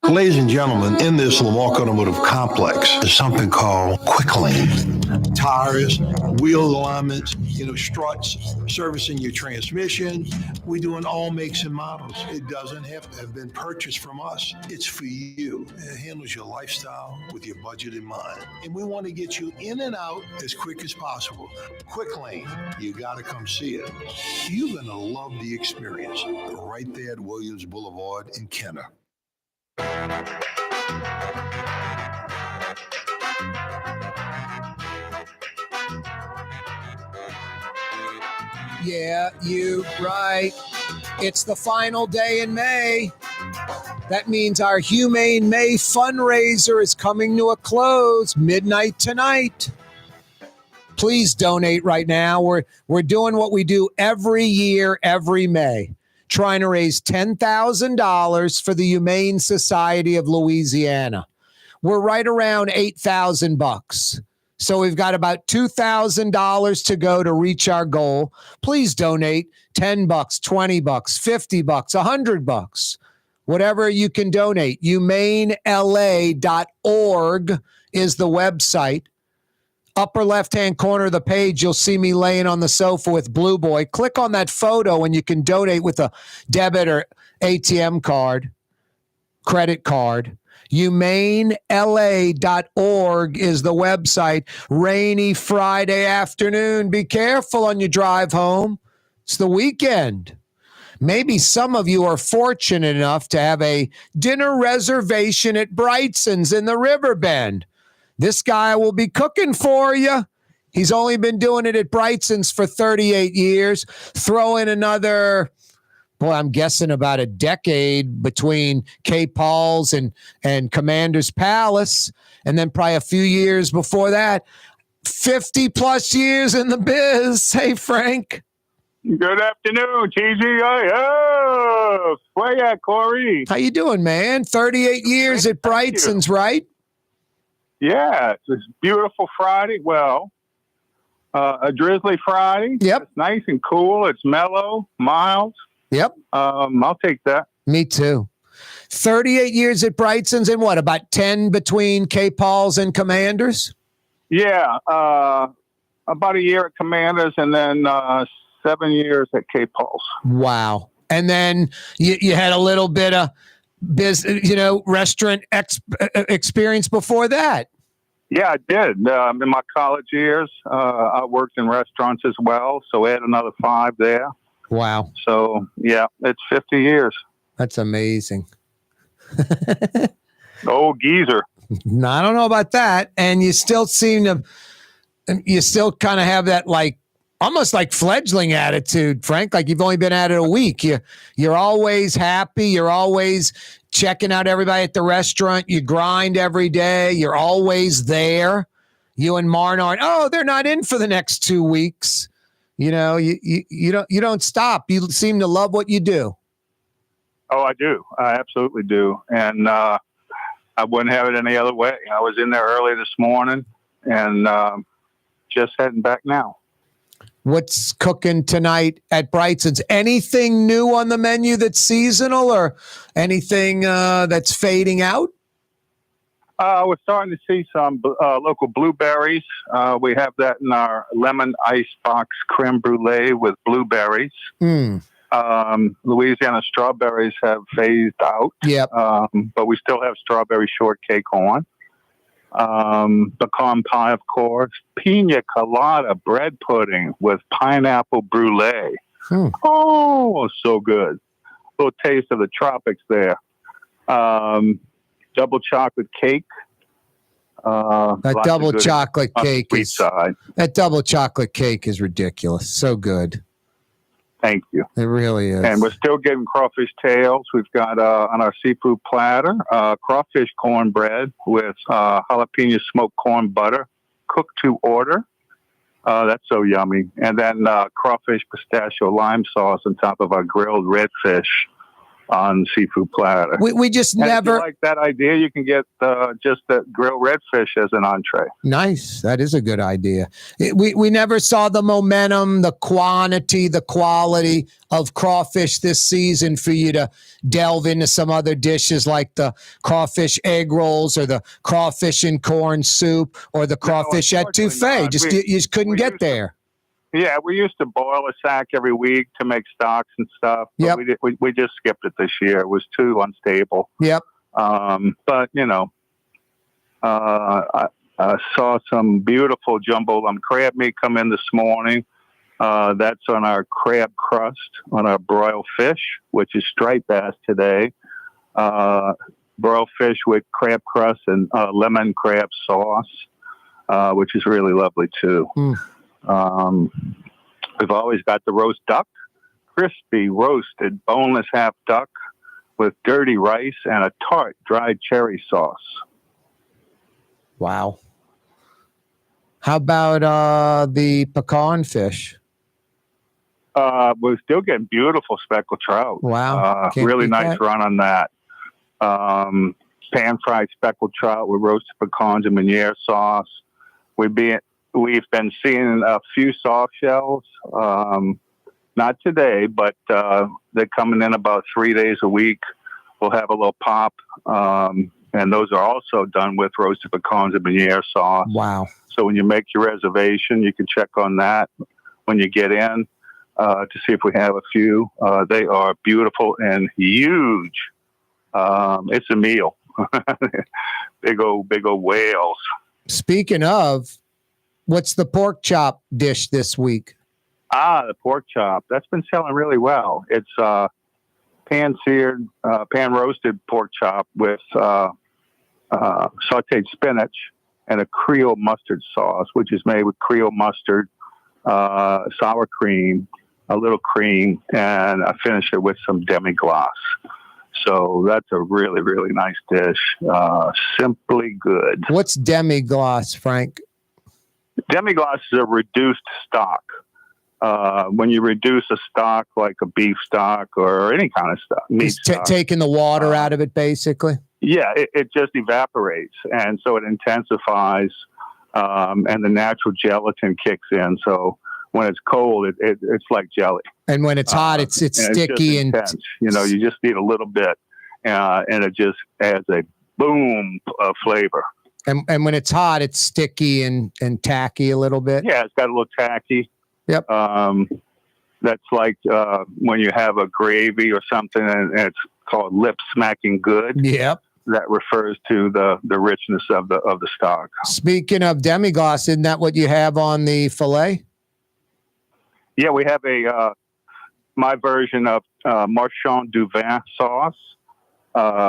Ladies and gentlemen, in this Lamar Automotive Complex is something called Quick Lane. Tires, wheel alignments, struts, servicing your transmission. We're doing all makes and models. It doesn't have to have been purchased from us. It's for you. It handles your lifestyle with your budget in mind. And we want to get you in and out as quick as possible. Quick Lane, you got to come see it. You're going to love the experience right there at Williams Boulevard in Kenner. Yeah, you right. It's the final day in May. That means our Humane May fundraiser is coming to a close midnight tonight. Please donate right now. We're doing what we do every year, every May, trying to raise $10,000 for the Humane Society of Louisiana. We're right around $8,000. So we've got about $2,000 to go to reach our goal. Please donate $10, $20, $50, $100, whatever you can donate. HumaneLA.org is the website. Upper left-hand corner of the page, you'll see me laying on the sofa with Blue Boy. Click on that photo and you can donate with a debit or ATM card, credit card. HumaneLA.org is the website. Rainy Friday afternoon. Be careful on your drive home. It's the weekend. Maybe some of you are fortunate enough to have a dinner reservation at Brightson's in the Riverbend. This guy will be cooking for you. He's only been doing it at Brightson's for 38 years. Throw in another, I'm guessing about a decade between K. Paul's and Commander's Palace. And then probably a few years before that, 50 plus years in the biz. Hey, Frank. Good afternoon, TGIF. Where you at, Corey? How you doing, man? 38 years at Brightson's, right? Yeah, it's a beautiful Friday. Well, a drizzly Friday. Yep. It's nice and cool. It's mellow, mild. Yep. I'll take that. Me too. 38 years at Brightson's and what, about 10 between K. Paul's and Commanders? Yeah. About a year at Commanders and then 7 years at K. Paul's. Wow. And then you had a little bit of business, restaurant experience before that. Yeah, I did. In my college years, I worked in restaurants as well. So I had another 5 there. Wow. So, yeah, it's 50 years. That's amazing. Old geezer. No, I don't know about that. And you still kind of have that almost like fledgling attitude, Frank, like you've only been at it a week. You're always happy. You're always checking out everybody at the restaurant. You grind every day. You're always there. You and Marn aren't, they're not in for the next 2 weeks. You don't stop. You seem to love what you do. Oh, I do. I absolutely do. And I wouldn't have it any other way. I was in there early this morning and just heading back now. What's cooking tonight at Brightson's? Anything new on the menu that's seasonal or anything that's fading out? We're starting to see some local blueberries. We have that in our lemon icebox creme brulee with blueberries. Louisiana strawberries have phased out. Yep. But we still have strawberry shortcake on. Pecan pie, of course. Pina colada bread pudding with pineapple brulee. Oh, so good. A little taste of the tropics there. double chocolate cake. That double chocolate cake side. That double chocolate cake is ridiculous. So good. Thank you. It really is. And we're still getting crawfish tails. We've got on our seafood platter crawfish cornbread with jalapeno smoked corn butter, cooked to order. That's so yummy. And then crawfish pistachio lime sauce on top of our grilled redfish on seafood platter. We just and never if you like that idea. You can get just the grilled redfish as an entree. Nice. That is a good idea. We never saw the momentum, the quantity, the quality of crawfish this season for you to delve into some other dishes like the crawfish egg rolls or the crawfish and corn soup or the crawfish etouffee. You just couldn't get there. Yeah, we used to boil a sack every week to make stocks and stuff. But we just skipped it this year. It was too unstable. Yep. But, I saw some beautiful jumbo lump crab meat come in this morning. That's on our crab crust, on our broiled fish, which is striped bass today. Broiled fish with crab crust and lemon crab sauce, which is really lovely, too. We've always got the roast duck, crispy roasted boneless half duck with dirty rice and a tart dried cherry sauce. Wow. How about the pecan fish? We're still getting beautiful speckled trout. Wow. Really nice run on that. Pan-fried speckled trout with roasted pecans and Meunier sauce. We've been seeing a few soft shells. Not today, but they're coming in about 3 days a week. We'll have a little pop. And those are also done with roasted pecans and Meunier sauce. Wow. So when you make your reservation, you can check on that when you get in to see if we have a few. They are beautiful and huge. It's a meal. big old whales. Speaking of, what's the pork chop dish this week? The pork chop. That's been selling really well. It's pan-seared, pan-roasted pork chop with sauteed spinach and a Creole mustard sauce, which is made with Creole mustard, sour cream, a little cream, and I finish it with some demi-glace. So that's a really, really nice dish. Simply good. What's demi-glace, Frank? Demi-glace is a reduced stock. When you reduce a stock like a beef stock or any kind of stock, meat stock, taking the water out of it, basically. Yeah, it just evaporates, and so it intensifies, and the natural gelatin kicks in. So when it's cold, it's like jelly. And when it's hot, it's sticky and you just need a little bit, and it just adds a boom of flavor. And when it's hot, it's sticky and tacky a little bit. Yeah, it's got a little tacky. Yep. That's like when you have a gravy or something, and it's called lip smacking good. Yep. That refers to the richness of the stock. Speaking of demi-glace, isn't that what you have on the filet? Yeah, we have my version of Marchand du Vin sauce,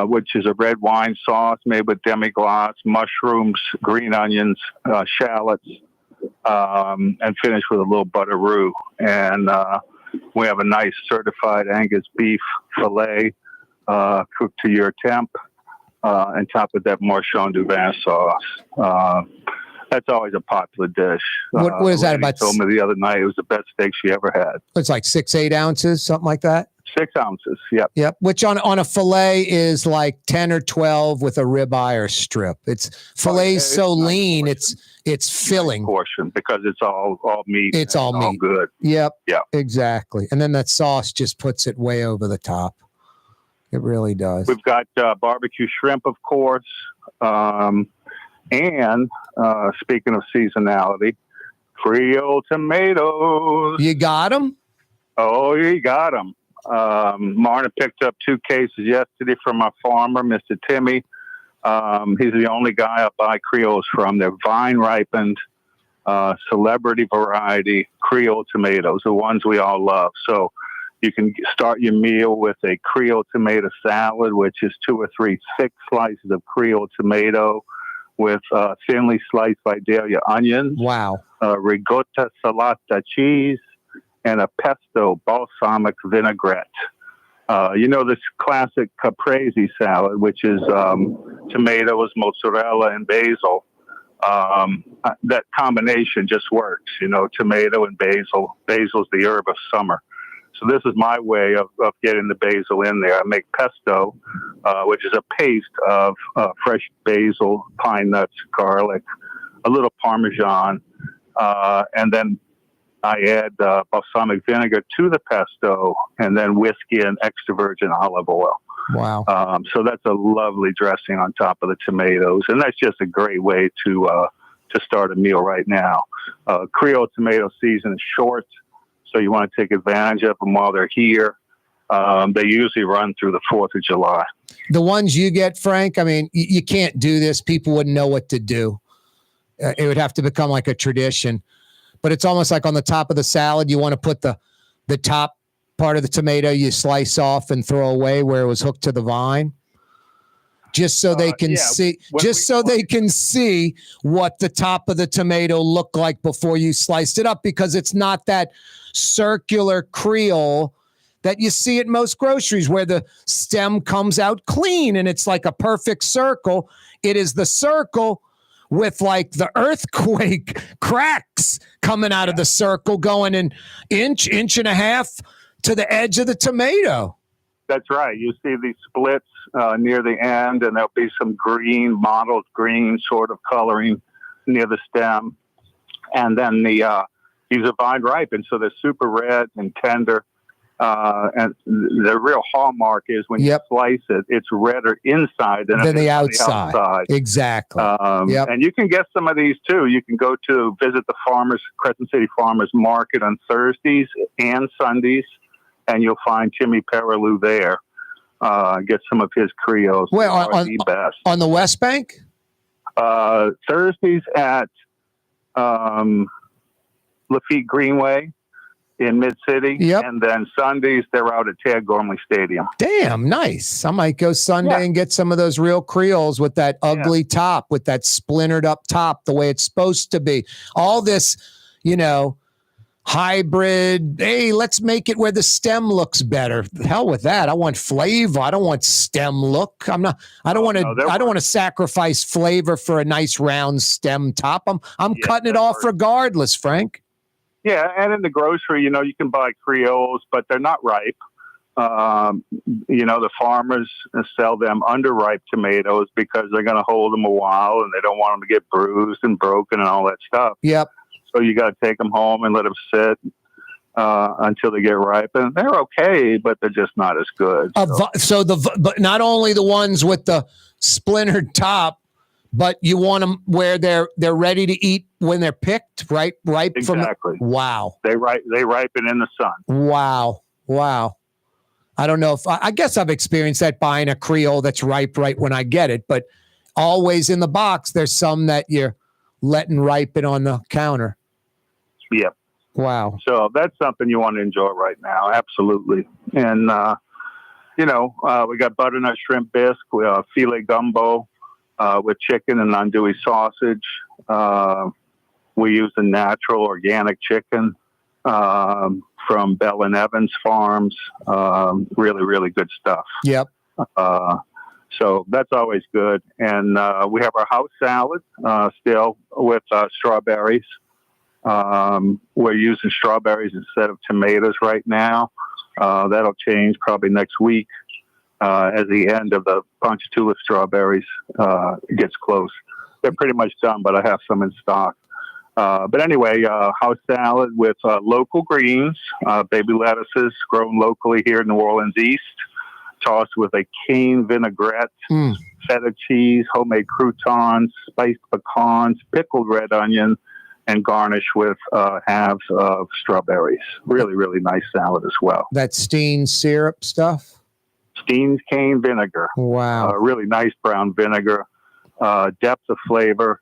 which is a red wine sauce made with demi-glace, mushrooms, green onions, shallots, and finished with a little butter roux. And we have a nice certified Angus beef filet cooked to your temp, and top of that Marchand du Vin sauce. That's always a popular dish. What is that about? Told me the other night it was the best steak she ever had. It's like 6-8 ounces, something like that. 6 ounces. Yep. Yep. Which on a fillet is like 10 or 12 with a ribeye or strip. It's filet's so lean. It's filling portion because it's all meat. It's all meat. All good. Yep. Yeah. Exactly. And then that sauce just puts it way over the top. It really does. We've got barbecue shrimp, of course. And speaking of seasonality, Creole tomatoes. You got them? Oh, you got them. Marna picked up 2 cases yesterday from our farmer, Mr. Timmy. He's the only guy I buy Creoles from. They're vine-ripened, celebrity variety Creole tomatoes, the ones we all love. So You can start your meal with a Creole tomato salad, which is 2 or 3 thick slices of Creole tomato with thinly sliced Vidalia onions. Wow. Ricotta salata cheese, and a pesto balsamic vinaigrette. This classic caprese salad, which is tomatoes, mozzarella, and basil. That combination just works, tomato and basil. Basil's the herb of summer. So this is my way of getting the basil in there. I make pesto, which is a paste of fresh basil, pine nuts, garlic, a little Parmesan, and then I add balsamic vinegar to the pesto, and then whiskey and extra virgin olive oil. Wow. So that's a lovely dressing on top of the tomatoes, and that's just a great way to start a meal right now. Creole tomato season is short, so you want to take advantage of them while they're here. They usually run through the 4th of July. The ones you get, Frank, I mean, you can't do this. People wouldn't know what to do. It would have to become like a tradition. But it's almost like on the top of the salad, you want to put the top part of the tomato you slice off and throw away where it was hooked to the vine, just so they can see. They can see what the top of the tomato looked like before you sliced it up, because it's not that circular Creole that you see at most groceries where the stem comes out clean and it's like a perfect circle. It is the circle with like the earthquake cracks coming out of the circle, going an inch and a half to the edge of the tomato. That's right. You see these splits near the end, and there'll be some green, mottled green sort of coloring near the stem. And then these are vine ripened, so they're super red and tender. And the real hallmark is when you slice it, it's redder inside than the outside. Exactly. And you can get some of these too. You can go to visit the Crescent City Farmers Market on Thursdays and Sundays, and you'll find Timmy Perilou there. Get some of his Creoles. Well, the best. On the West Bank? Thursdays at Lafitte Greenway in Mid-City. And then Sundays, they're out at Tad Gormley Stadium. Damn, nice. I might go Sunday and get some of those real Creoles with that ugly top, with that splintered up top, the way it's supposed to be. All this, hybrid, hey, let's make it where the stem looks better. Hell with that. I want flavor. I don't want stem look. I don't want to sacrifice flavor for a nice round stem top. I'm cutting it off regardless, Frank. Yeah, and in the grocery, you can buy Creoles, but they're not ripe. The farmers sell them underripe tomatoes because they're going to hold them a while, and they don't want them to get bruised and broken and all that stuff. Yep. So you got to take them home and let them sit until they get ripe, and they're okay, but they're just not as good. But not only the ones with the splintered top, but you want them where they're ready to eat when they're picked, right? Ripe exactly. Wow. They ripen in the sun. Wow. I don't know if I guess I've experienced that buying a Creole that's ripe right when I get it, but always in the box there's some that you're letting ripen on the counter. Yep. Wow. So that's something you want to enjoy right now. Absolutely. And, we got butternut shrimp bisque, filet gumbo with chicken and andouille sausage. We use the natural organic chicken from Bell and Evans Farms. Really, really good stuff. Yep. So that's always good. And we have our house salad still with strawberries. We're using strawberries instead of tomatoes right now. That'll change probably next week as the end of the Ponchatoula strawberries gets close. They're pretty much done, but I have some in stock. But anyway, house salad with local greens, baby lettuces grown locally here in New Orleans East, tossed with a cane vinaigrette, feta cheese, homemade croutons, spiced pecans, pickled red onion, and garnish with halves of strawberries. Really, really nice salad as well. That Steen syrup stuff? Steen's cane vinegar. Wow. Really nice brown vinegar, depth of flavor.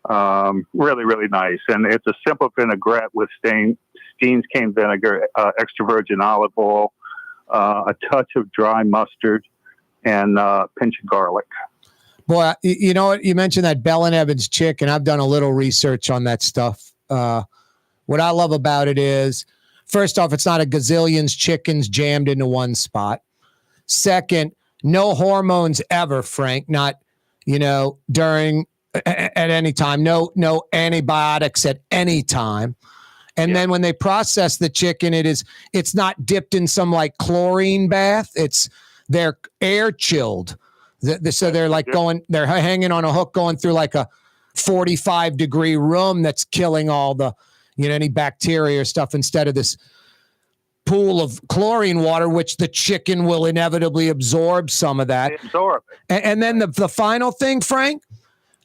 Really, really nice. And it's a simple vinaigrette with Steen's cane vinegar, extra virgin olive oil, a touch of dry mustard, and a pinch of garlic. Boy, you know what? You mentioned that Bell and Evans chicken. I've done a little research on that stuff. What I love about it is, first off, it's not a gazillions chickens jammed into one spot. Second, no hormones ever, Frank. Not, during at any time. No antibiotics at any time. And then when they process the chicken, it's not dipped in some like chlorine bath. They're air chilled. So they're like they're hanging on a hook going through like a 45-degree room that's killing all the, any bacteria or stuff instead of this pool of chlorine water, which the chicken will inevitably absorb some of that. And then the final thing, Frank,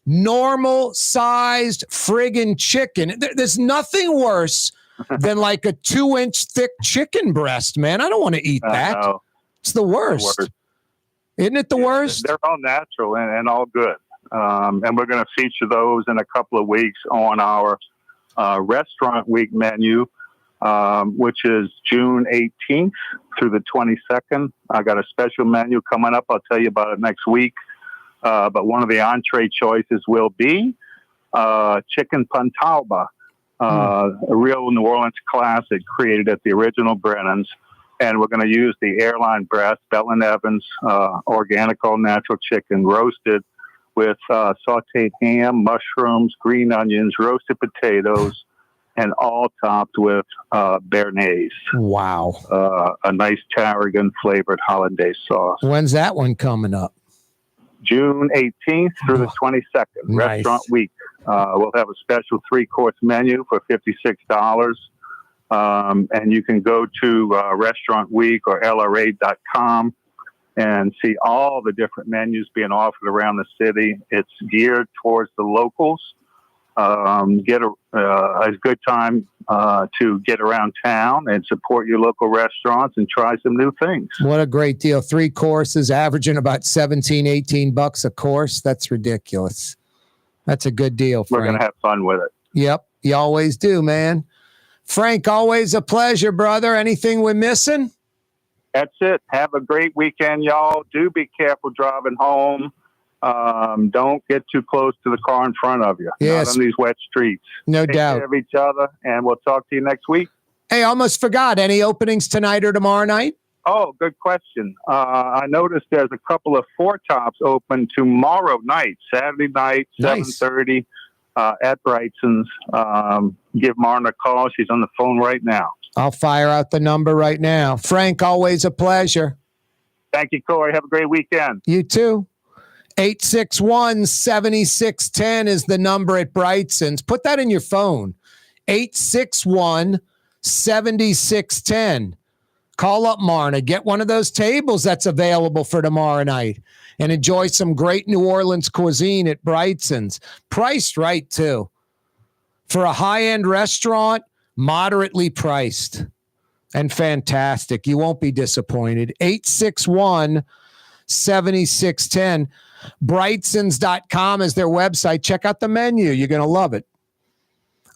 normal sized friggin' chicken. There's nothing worse than like a 2-inch thick chicken breast, man. I don't want to eat that. It's the worst. Isn't it the worst? They're all natural and all good. And we're going to feature those in a couple of weeks on our Restaurant Week menu, which is June 18th through the 22nd. I got a special menu coming up. I'll tell you about it next week. But one of the entree choices will be chicken pantauba, a real New Orleans classic created at the original Brennan's. And we're going to use the airline breast, Bell & Evans, organic all-natural chicken, roasted with sauteed ham, mushrooms, green onions, roasted potatoes, and all topped with béarnaise. Wow. A nice tarragon-flavored hollandaise sauce. When's that one coming up? June 18th through the 22nd, Nice. Restaurant Week. We'll have a special 3-course menu for $56. And you can go to Restaurant Week or LRA.com and see all the different menus being offered around the city. It's geared towards the locals. Get a good time to get around town and support your local restaurants and try some new things. What a great deal. 3 courses, averaging about $17-18 a course. That's ridiculous. That's a good deal, Frank. We're going to have fun with it. Yep, you always do, man. Frank, always a pleasure, brother. Anything we're missing? That's it. Have a great weekend, y'all. Do be careful driving home. Don't get too close to the car in front of you. Yes. Not on these wet streets. No Take doubt. care of each other, and we'll talk to you next week. Hey, almost forgot. Any openings tonight or tomorrow night? Oh, good question. I noticed there's a couple of 4-tops open tomorrow night, Saturday night, Nice. 7:30 at Brigtson's. Give Martin a call. She's on the phone right now. I'll fire out the number right now. Frank, always a pleasure. Thank you, Corey. Have a great weekend. You too. 861-7610 is the number at Brightson's. Put that in your phone. 861-7610. Call up Marna. Get one of those tables that's available for tomorrow night and enjoy some great New Orleans cuisine at Brightson's. Priced right, too. For a high-end restaurant, moderately priced and fantastic. You won't be disappointed. 861-7610. Brightsons.com is their website. Check out the menu. You're going to love it.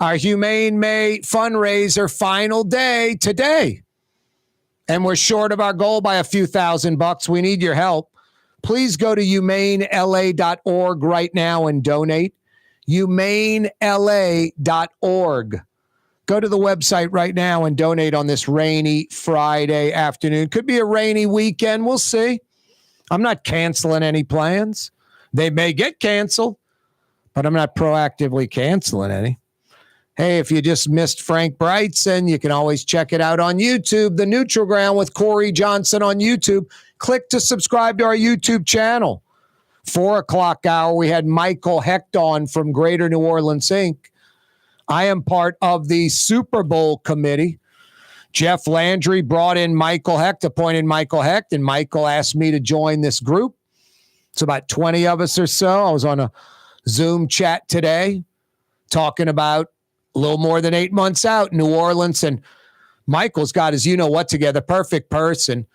Our Humane May fundraiser final day today. And we're short of our goal by a few $1,000. We need your help. Please go to humanela.org right now and donate. humanela.org. Go to the website right now and donate on this rainy Friday afternoon. Could be a rainy weekend. We'll see. I'm not canceling any plans. They may get canceled, but I'm not proactively canceling any. Hey, if you just missed Frank Brigsten, you can always check it out on YouTube. The Neutral Ground with Corey Johnson on YouTube. Click to subscribe to our YouTube channel. 4 o'clock hour, we had Michael Hecht on from Greater New Orleans, Inc. I am part of the Super Bowl committee. Jeff Landry brought in Michael Hecht, appointed Michael Hecht, and Michael asked me to join this group. It's about 20 of us or so. I was on a Zoom chat today talking about a little more than 8 months out, New Orleans, and Michael's got his you-know-what together, perfect person.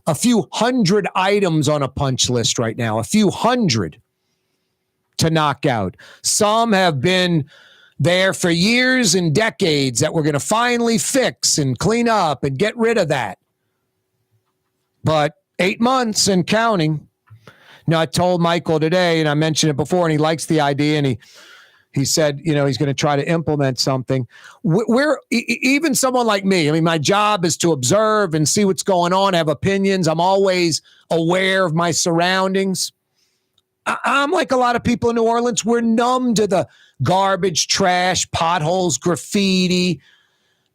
A few hundred items on a punch list right now, a few hundred to knock out. Some have been there for years and decades that we're going to finally fix and clean up and get rid of that. but 8 months and counting. Now, I told Michael today, and I mentioned it before, and he likes the idea, and he said, he's going to try to implement something. Even someone like me, I mean, my job is to observe and see what's going on, have opinions. I'm always aware of my surroundings. I'm like a lot of people in New Orleans. We're numb to the garbage, trash, potholes, graffiti,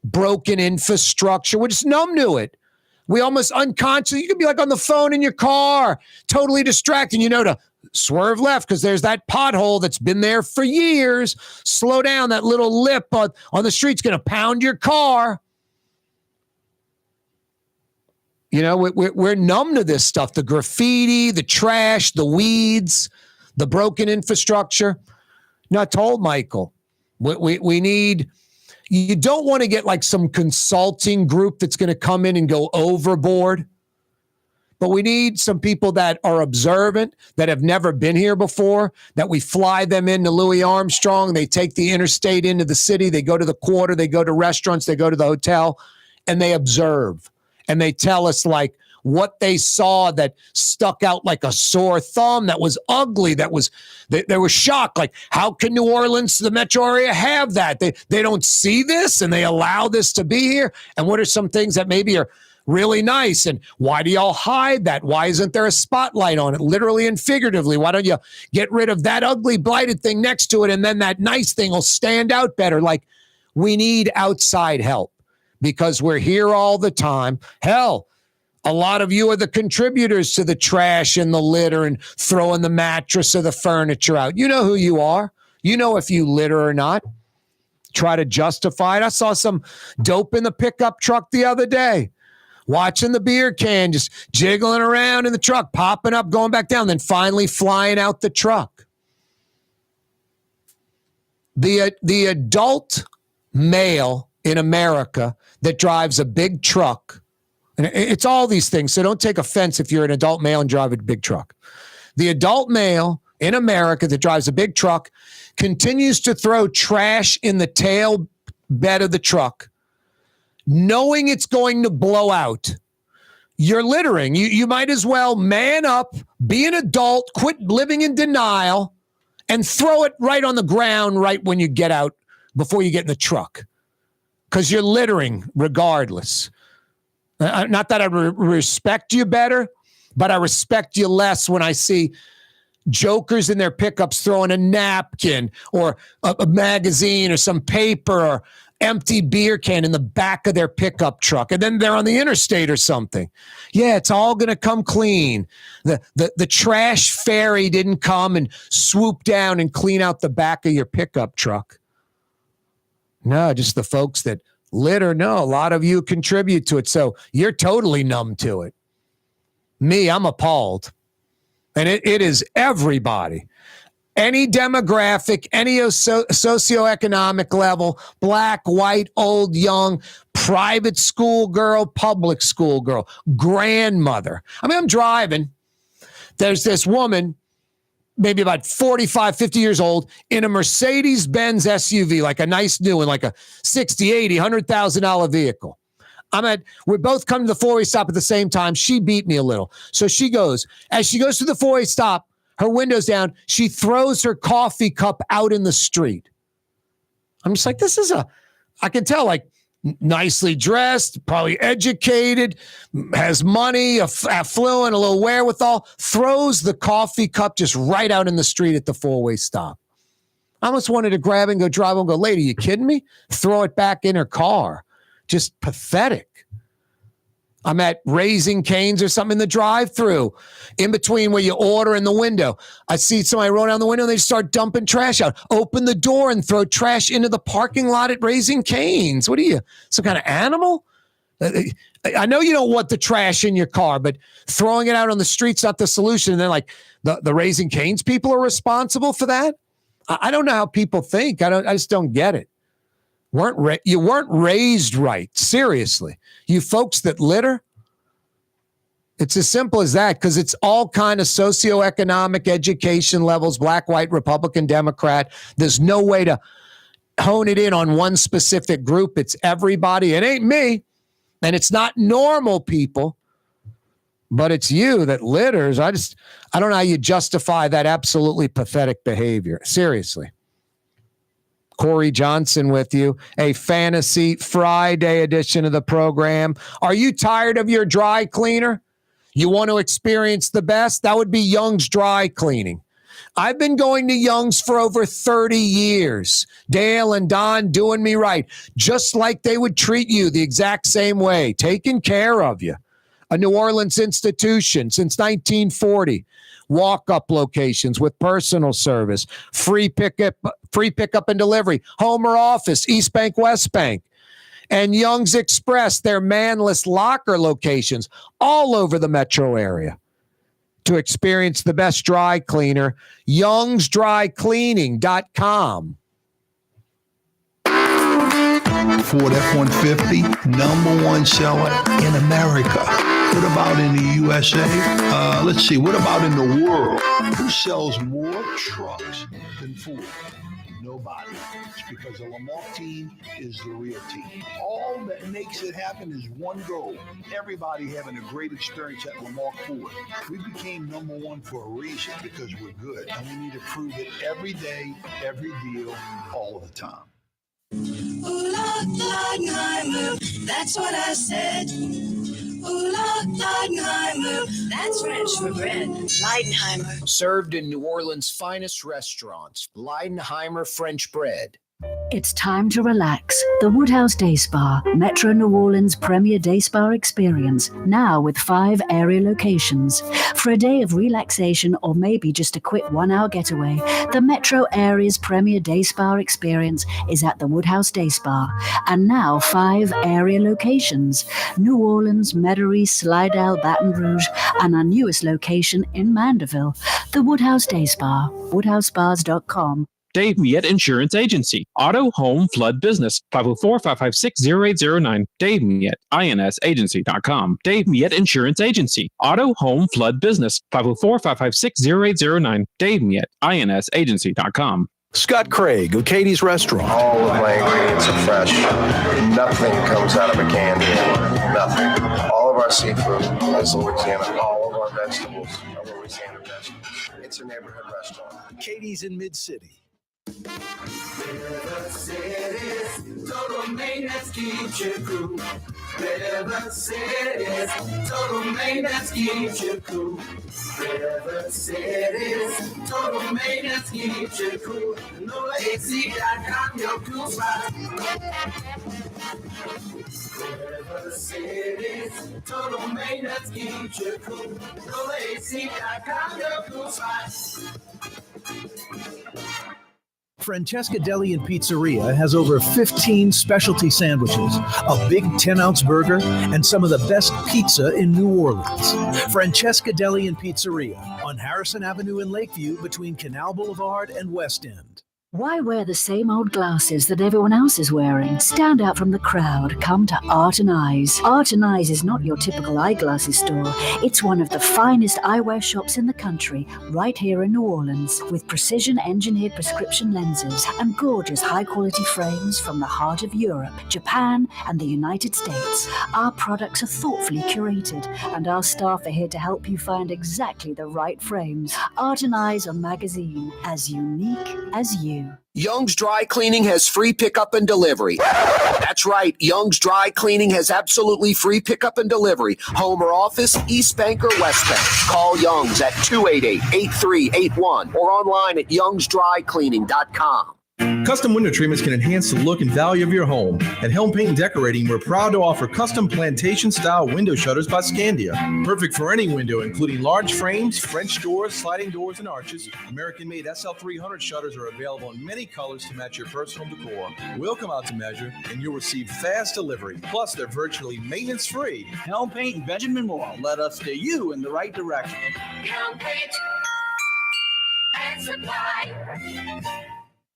broken infrastructure. We're just numb to it. We almost unconsciously, you could be like on the phone in your car, totally distracted, to swerve left because there's that pothole that's been there for years. Slow down, that little lip on the street's going to pound your car. We're numb to this stuff, the graffiti, the trash, the weeds, the broken infrastructure. I told Michael, we need... You don't want to get like some consulting group that's going to come in and go overboard. But we need some people that are observant, that have never been here before, that we fly them into Louis Armstrong. They take the interstate into the city. They go to the quarter. They go to restaurants. They go to the hotel, and they observe. And they tell us like what they saw that stuck out like a sore thumb, that was ugly, they were shocked. Like, how can New Orleans, the metro area, have that? They don't see this and they allow this to be here. And what are some things that maybe are really nice? And why do y'all hide that? Why isn't there a spotlight on it, literally and figuratively? Why don't you get rid of that ugly, blighted thing next to it, and then that nice thing will stand out better? Like, we need outside help because we're here all the time. Hell, a lot of you are the contributors to the trash and the litter and throwing the mattress or the furniture out. You know who you are. You know if you litter or not. Try to justify it. I saw some dope in the pickup truck the other day, watching the beer can just jiggling around in the truck, popping up, going back down, then finally flying out the truck. The adult male in America that drives a big truck, and it's all these things, so don't take offense if you're an adult male and drive a big truck. The adult male in America that drives a big truck continues to throw trash in the tail bed of the truck, knowing it's going to blow out. You're littering. You might as well man up, be an adult, quit living in denial, and throw it right on the ground right when you get out, before you get in the truck, because you're littering regardless. Not that I respect you better, but I respect you less when I see jokers in their pickups throwing a napkin or a magazine or some paper or empty beer can in the back of their pickup truck, and then they're on the interstate or something. Yeah, it's all going to come clean. The trash fairy didn't come and swoop down and clean out the back of your pickup truck. No, just the folks that litter. No, a lot of you contribute to it, so you're totally numb to it. Me, I'm appalled. And it is everybody. Any demographic, any socioeconomic level, black, white, old, young, private school girl, public school girl, grandmother. I mean, I'm driving. There's this woman, maybe about 45, 50 years old, in a Mercedes-Benz SUV, like a nice new one, like a $60,000, $80,000, $100,000 vehicle. We both come to the four-way stop at the same time. She beat me a little. So as she goes to the four-way stop, her window's down, she throws her coffee cup out in the street. I'm just like, I can tell, like, nicely dressed, probably educated, has money, affluent, a little wherewithal, throws the coffee cup just right out in the street at the four-way stop. I almost wanted to grab it and go drive and go, lady, you kidding me? Throw it back in her car. Just pathetic. I'm at Raising Cane's or something in the drive-thru, in between where you order and the window. I see somebody roll down the window and they start dumping trash out. Open the door and throw trash into the parking lot at Raising Cane's. What are you, some kind of animal? I know you don't want the trash in your car, but throwing it out on the street's not the solution. And then, like, the Raising Cane's people are responsible for that? I don't know how people think. I just don't get it. You weren't raised right. Seriously. You folks that litter, it's as simple as that, because it's all kind of socioeconomic education levels, black, white, Republican, Democrat. There's no way to hone it in on one specific group. It's everybody. It ain't me. And it's not normal people. but it's you that litters. I don't know how you justify that absolutely pathetic behavior. Seriously. Corey Johnson with you, a Fantasy Friday edition of the program. Are you tired of your dry cleaner? You want to experience the best? That would be Young's Dry Cleaning. I've been going to Young's for over 30 years. Dale and Don doing me right, just like they would treat you the exact same way, taking care of you. A New Orleans institution since 1940. Walk-up locations with personal service, free pickup and delivery, home or office, East Bank, West Bank. And Young's Express, their manless locker locations all over the metro area. To experience the best dry cleaner, youngsdrycleaning.com. Ford F-150, number one seller in America. What about in the USA? Let's see, what about in the world? Who sells more trucks than Ford? Nobody. It's because the Lamar team is the real team. All that makes it happen is one goal. Everybody having a great experience at Lamar Ford. We became number one for a reason, because we're good. And we need to prove it every day, every deal, all the time. Ooh, Leidenheimer, that's what I said. Ooh, Leidenheimer, that's French for bread. Leidenheimer. Served in New Orleans' finest restaurants, Leidenheimer French bread. It's time to relax. The Woodhouse Day Spa, Metro New Orleans' premier day spa experience, now with 5 area locations. For a day of relaxation or maybe just a quick 1-hour getaway, the Metro area's premier day spa experience is at the Woodhouse Day Spa. And now 5 area locations: New Orleans, Metairie, Slidell, Baton Rouge, and our newest location in Mandeville. The Woodhouse Day Spa, woodhousespas.com. Dave Miette Insurance Agency. Auto, home, flood, business. 504-556-0809. Dave Miette, INSagency.com. Dave Miette Insurance Agency. Auto, home, flood, business. 504-556-0809. Dave Miette, INSagency.com. Scott Craig of Katie's Restaurant. All of my ingredients are fresh. Nothing comes out of a can here. Nothing. All of our seafood is Louisiana. All of our vegetables are Louisiana vegetables. It's a neighborhood restaurant. Katie's in Mid-City. River City's total maintenance keeps you cool. River City's total maintenance keeps you cool. River City's total maintenance keeps you cool. NolaAC.com, your cool spot. River City's total maintenance keeps you cool. NolaAC.com, your cool spot. Francesca Deli and Pizzeria has over 15 specialty sandwiches, a big 10-ounce burger, and some of the best pizza in New Orleans. Francesca Deli and Pizzeria on Harrison Avenue in Lakeview between Canal Boulevard and West End. Why wear the same old glasses that everyone else is wearing? Stand out from the crowd. Come to Art and Eyes. Art and Eyes is not your typical eyeglasses store. It's one of the finest eyewear shops in the country, right here in New Orleans, with precision-engineered prescription lenses and gorgeous high-quality frames from the heart of Europe, Japan, and the United States. Our products are thoughtfully curated, and our staff are here to help you find exactly the right frames. Art and Eyes on Magazine, as unique as you. Young's Dry Cleaning has free pickup and delivery. That's right. Young's Dry Cleaning has absolutely free pickup and delivery. Home or office, East Bank or West Bank. Call Young's at 288-8381 or online at youngsdrycleaning.com. Custom window treatments can enhance the look and value of your home. At Helm Paint and Decorating, we're proud to offer custom plantation-style window shutters by Scandia. Perfect for any window, including large frames, French doors, sliding doors, and arches. American-made SL300 shutters are available in many colors to match your personal decor. We'll come out to measure, and you'll receive fast delivery. Plus, they're virtually maintenance-free. Helm Paint and Benjamin Moore let us steer you in the right direction. Helm Paint and Supply.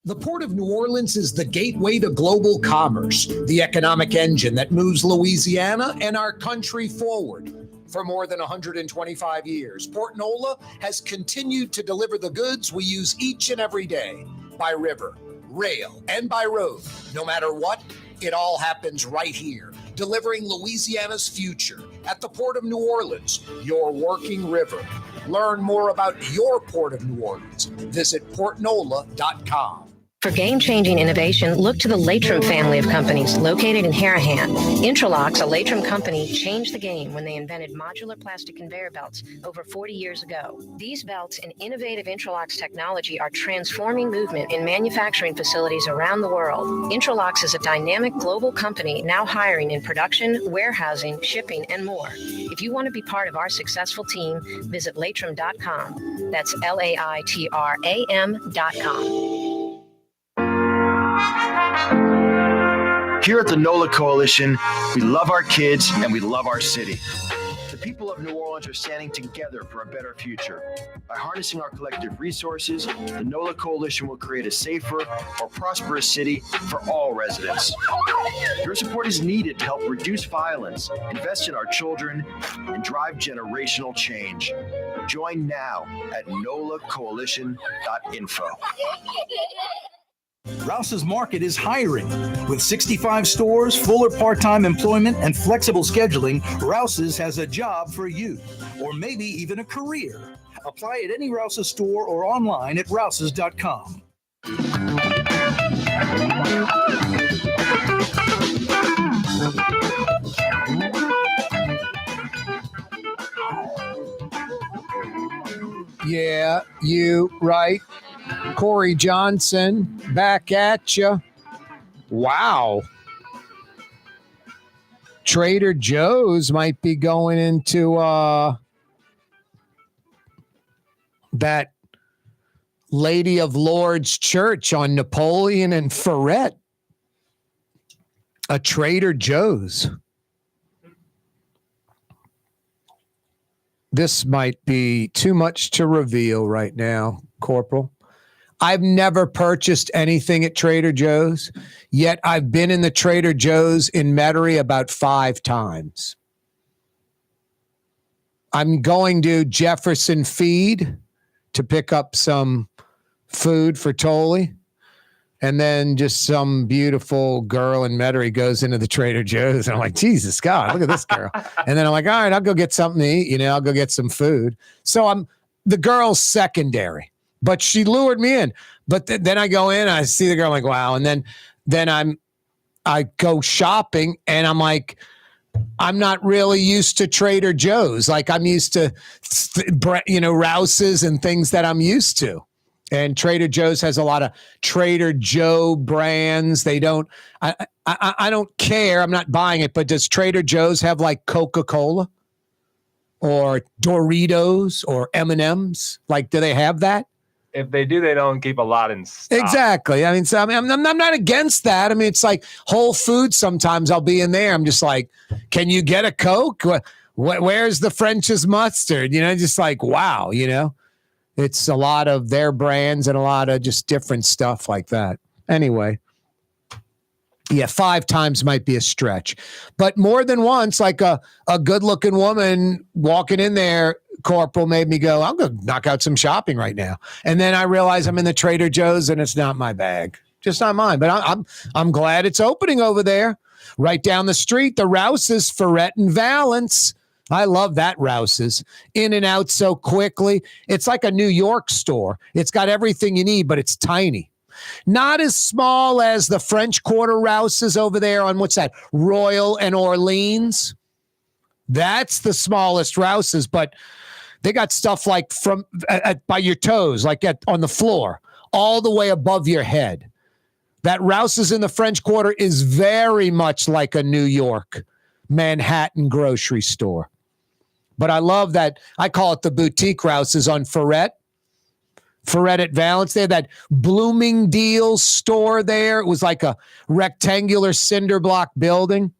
The Port of New Orleans is the gateway to global commerce, the economic engine that moves Louisiana and our country forward. For more than 125 years, Port Nola has continued to deliver the goods we use each and every day, by river, rail, and by road. No matter what, it all happens right here, delivering Louisiana's future. At the Port of New Orleans, your working river. Learn more about your Port of New Orleans. Visit portnola.com. For game-changing innovation, look to the Latrim family of companies located in Harahan. Intralocks, a Latrim company, changed the game when they invented modular plastic conveyor belts over 40 years ago. These belts and innovative Intralocks technology are transforming movement in manufacturing facilities around the world. Intralocks is a dynamic global company now hiring in production, warehousing, shipping, and more. If you want to be part of our successful team, visit latrim.com. That's LAITRAM.com. Here at the NOLA Coalition, we love our kids and we love our city. The people of New Orleans are standing together for a better future. By harnessing our collective resources, the NOLA Coalition will create a safer, more prosperous city for all residents. Your support is needed to help reduce violence, invest in our children, and drive generational change. Join now at nolacoalition.info. Rouse's Market is hiring. With 65 stores, fuller part-time employment, and flexible scheduling, Rouse's has a job for you, or maybe even a career. Apply at any Rouse's store or online at rouses.com. Yeah, you right. Corey Johnson, back at you. Wow. Trader Joe's might be going into that Lady of Lourdes Church on Napoleon and Ferret. A Trader Joe's. This might be too much to reveal right now, Corporal. I've never purchased anything at Trader Joe's, yet I've been in the Trader Joe's in Metairie about 5 times. I'm going to Jefferson Feed to pick up some food for Tolley, and then just some beautiful girl in Metairie goes into the Trader Joe's, and I'm like, Jesus God, look at this girl. And then I'm like, all right, I'll go get something to eat. I'll go get some food. So the girl's secondary. But she lured me in. But then I go in, I see the girl, I'm like, wow. And then I go shopping, and I'm like, I'm not really used to Trader Joe's. Like, I'm used to, Rouse's and things that I'm used to. And Trader Joe's has a lot of Trader Joe brands. They don't. I don't care. I'm not buying it. But does Trader Joe's have like Coca-Cola or Doritos or M&Ms? Like, do they have that? If they do, they don't keep a lot in stock. Exactly. I mean, I'm not against that. I mean, it's like Whole Foods. Sometimes I'll be in there. I'm just like, can you get a Coke? Where's the French's mustard? Just like, wow, It's a lot of their brands and a lot of just different stuff like that. Anyway. Yeah, 5 times might be a stretch. But more than once, like a good-looking woman walking in there, Corporal, made me go, I'm going to knock out some shopping right now. And then I realize I'm in the Trader Joe's, and it's not my bag. Just not mine. But I'm glad it's opening over there. Right down the street, the Rouse's, Ferret and Valence. I love that Rouse's. In and out so quickly. It's like a New York store. It's got everything you need, but it's tiny. Not as small as the French Quarter Rouse's over there on, what's that, Royal and Orleans. That's the smallest Rouse's, but they got stuff like from by your toes, like on the floor, all the way above your head. That Rouse's in the French Quarter is very much like a New York, Manhattan grocery store. But I love that. I call it the boutique Rouse's on Ferret at Valence. They had that Bloomingdale's store there. It was like a rectangular cinder block building.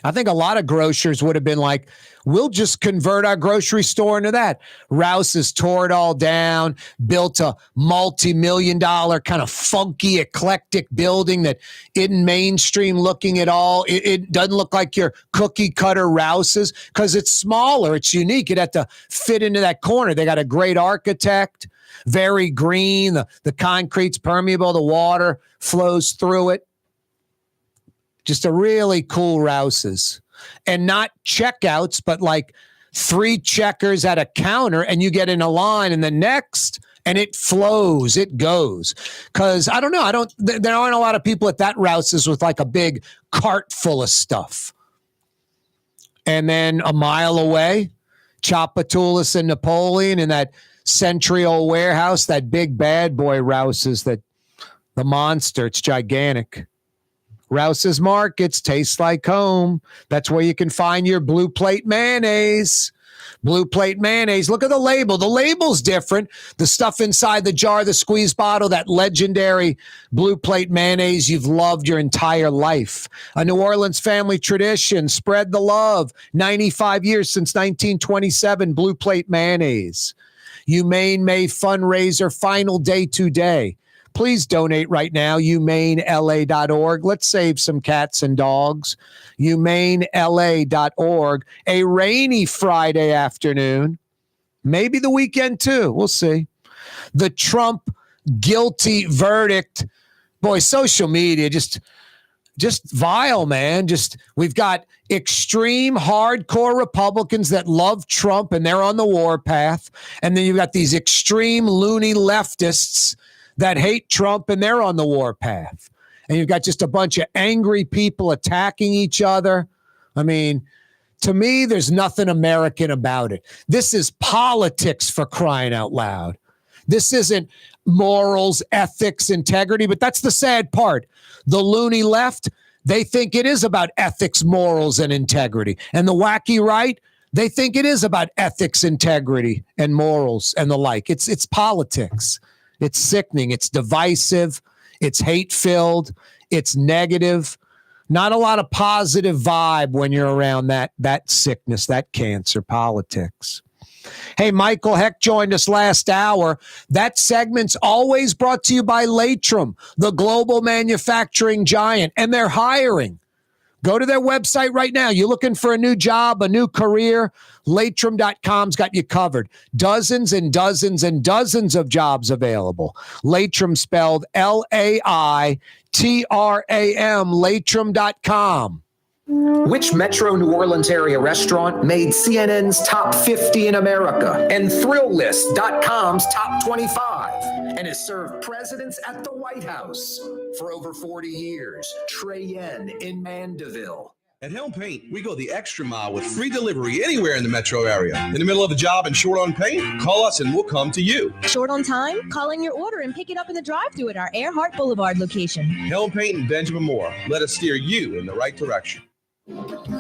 I think a lot of grocers would have been like, we'll just convert our grocery store into that. Rouse's tore it all down, built a multi-million-dollar kind of funky, eclectic building that isn't mainstream looking at all. It doesn't look like your cookie-cutter Rouse's because it's smaller. It's unique. It had to fit into that corner. They got a great architect, very green. The concrete's permeable. The water flows through it. Just a really cool Rouse's. And not checkouts, but like 3 checkers at a counter, and you get in a line, and the next, and it flows, it goes. Because I don't know, there aren't a lot of people at that Rouse's with like a big cart full of stuff. And then a mile away, Tchoupitoulas and Napoleon in that Century warehouse, that big bad boy Rouse's, that the monster, it's gigantic. Rouse's Markets taste like home. That's where you can find your Blue Plate mayonnaise. Blue Plate mayonnaise. Look at the label. The label's different. The stuff inside the jar, the squeeze bottle, that legendary Blue Plate mayonnaise you've loved your entire life. A New Orleans family tradition. Spread the love. 95 years since 1927. Blue Plate mayonnaise. Humane May fundraiser final day today. Please donate right now, humanela.org. Let's save some cats and dogs. humanela.org. A rainy Friday afternoon. Maybe the weekend too. We'll see. The Trump guilty verdict. Boy, social media, just vile, man. We've got extreme hardcore Republicans that love Trump and they're on the warpath. And then you've got these extreme loony leftists that hate Trump and they're on the warpath. And you've got just a bunch of angry people attacking each other. I mean, to me, there's nothing American about it. This is politics, for crying out loud. This isn't morals, ethics, integrity, but that's the sad part. The loony left, they think it is about ethics, morals, and integrity. And the wacky right, they think it is about ethics, integrity, and morals and the like. It's politics. It's sickening. It's divisive. It's hate-filled. It's negative. Not a lot of positive vibe when you're around that sickness, that cancer, politics. Hey, Michael Hecht joined us last hour. That segment's always brought to you by Latrim, the global manufacturing giant, and they're hiring. Go to their website right now. You're looking for a new job, a new career. Latrim.com's got you covered. Dozens and dozens and dozens of jobs available. Latrim spelled Laitram, Latrim.com. Which Metro New Orleans area restaurant made CNN's top 50 in America and ThrillList.com's top 25 and has served presidents at the White House for over 40 years? Trey Yen in Mandeville. At Helm Paint, we go the extra mile with free delivery anywhere in the metro area. In the middle of a job and short on paint? Call us and we'll come to you. Short on time? Call in your order and pick it up in the drive-thru at our Earhart Boulevard location. Helm Paint and Benjamin Moore. Let us steer you in the right direction.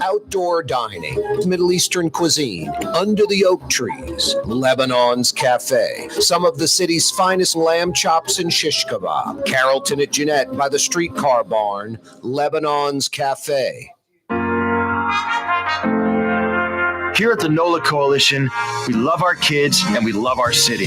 Outdoor dining, Middle Eastern cuisine, under the oak trees, Lebanon's Cafe, some of the city's finest lamb chops and shish kebab, Carrollton at Jeanette by the streetcar barn, Lebanon's Cafe. Here at the NOLA Coalition, we love our kids and we love our city.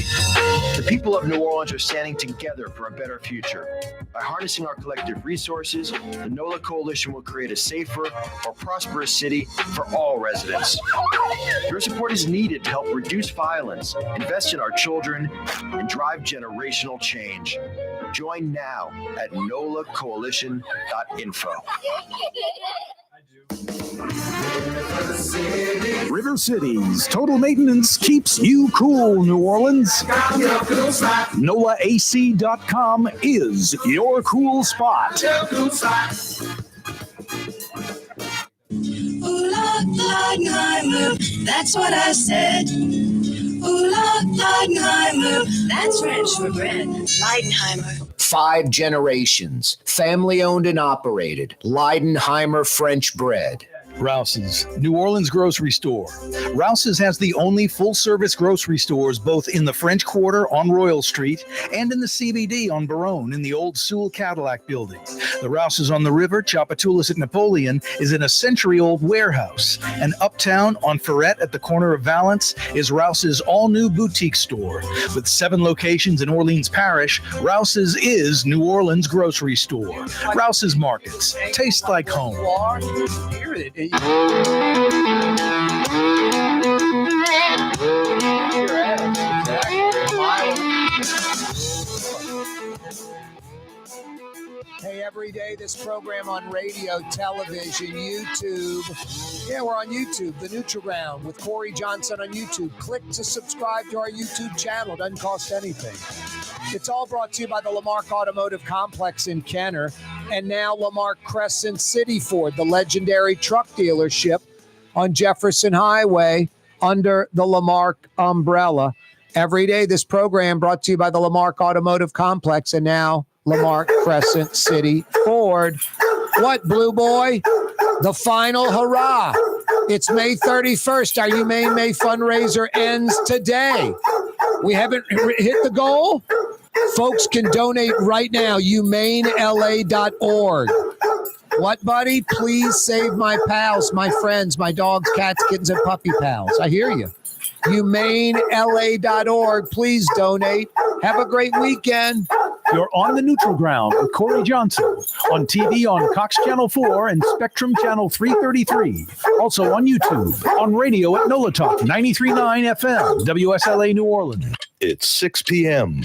The people of New Orleans are standing together for a better future. By harnessing our collective resources, the NOLA Coalition will create a safer, more prosperous city for all residents. Your support is needed to help reduce violence, invest in our children, and drive generational change. Join now at nolacoalition.info. River Cities Total Maintenance keeps you cool, New Orleans. NOLAAC.com is your cool spot. Ooh, Leidenheimer, that's what I said. Ooh, Leidenheimer, that's French for bread. Leidenheimer. 5 generations, family owned and operated, Leidenheimer French bread. Rouse's, New Orleans grocery store. Rouse's has the only full-service grocery stores both in the French Quarter on Royal Street and in the CBD on Baronne in the old Sewell Cadillac building. The Rouse's on the river, Tchoupitoulas at Napoleon, is in a century-old warehouse. And uptown on Ferret at the corner of Valence is Rouse's all-new boutique store. With 7 locations in Orleans Parish, Rouse's is New Orleans grocery store. Rouse's Markets. Taste like home. Hey, every day. This program on radio, television, YouTube. Yeah, we're on YouTube, The Neutral Ground with Corey Johnson on YouTube. Click to subscribe to our YouTube channel. Doesn't cost anything. It's all brought to you by the Lamarck Automotive Complex in Kenner, and now Lamarck Crescent City Ford, the legendary truck dealership on Jefferson Highway under the Lamarck umbrella. Every day, this program brought to you by the Lamarck Automotive Complex, and now Lamarck Crescent City Ford. What, Blue Boy? The final hurrah. It's May 31st. Our Humane May fundraiser ends today. We haven't hit the goal? Folks can donate right now, humanela.org. What, buddy? Please save my pals, my friends, my dogs, cats, kittens, and puppy pals. I hear you. humanela.org. Please donate. Have a great weekend. You're on the Neutral Ground with Corey Johnson on TV on Cox Channel 4 and Spectrum Channel 333. Also on YouTube, on radio at NOLA Talk 93.9 FM, WSLA New Orleans. It's 6 p.m.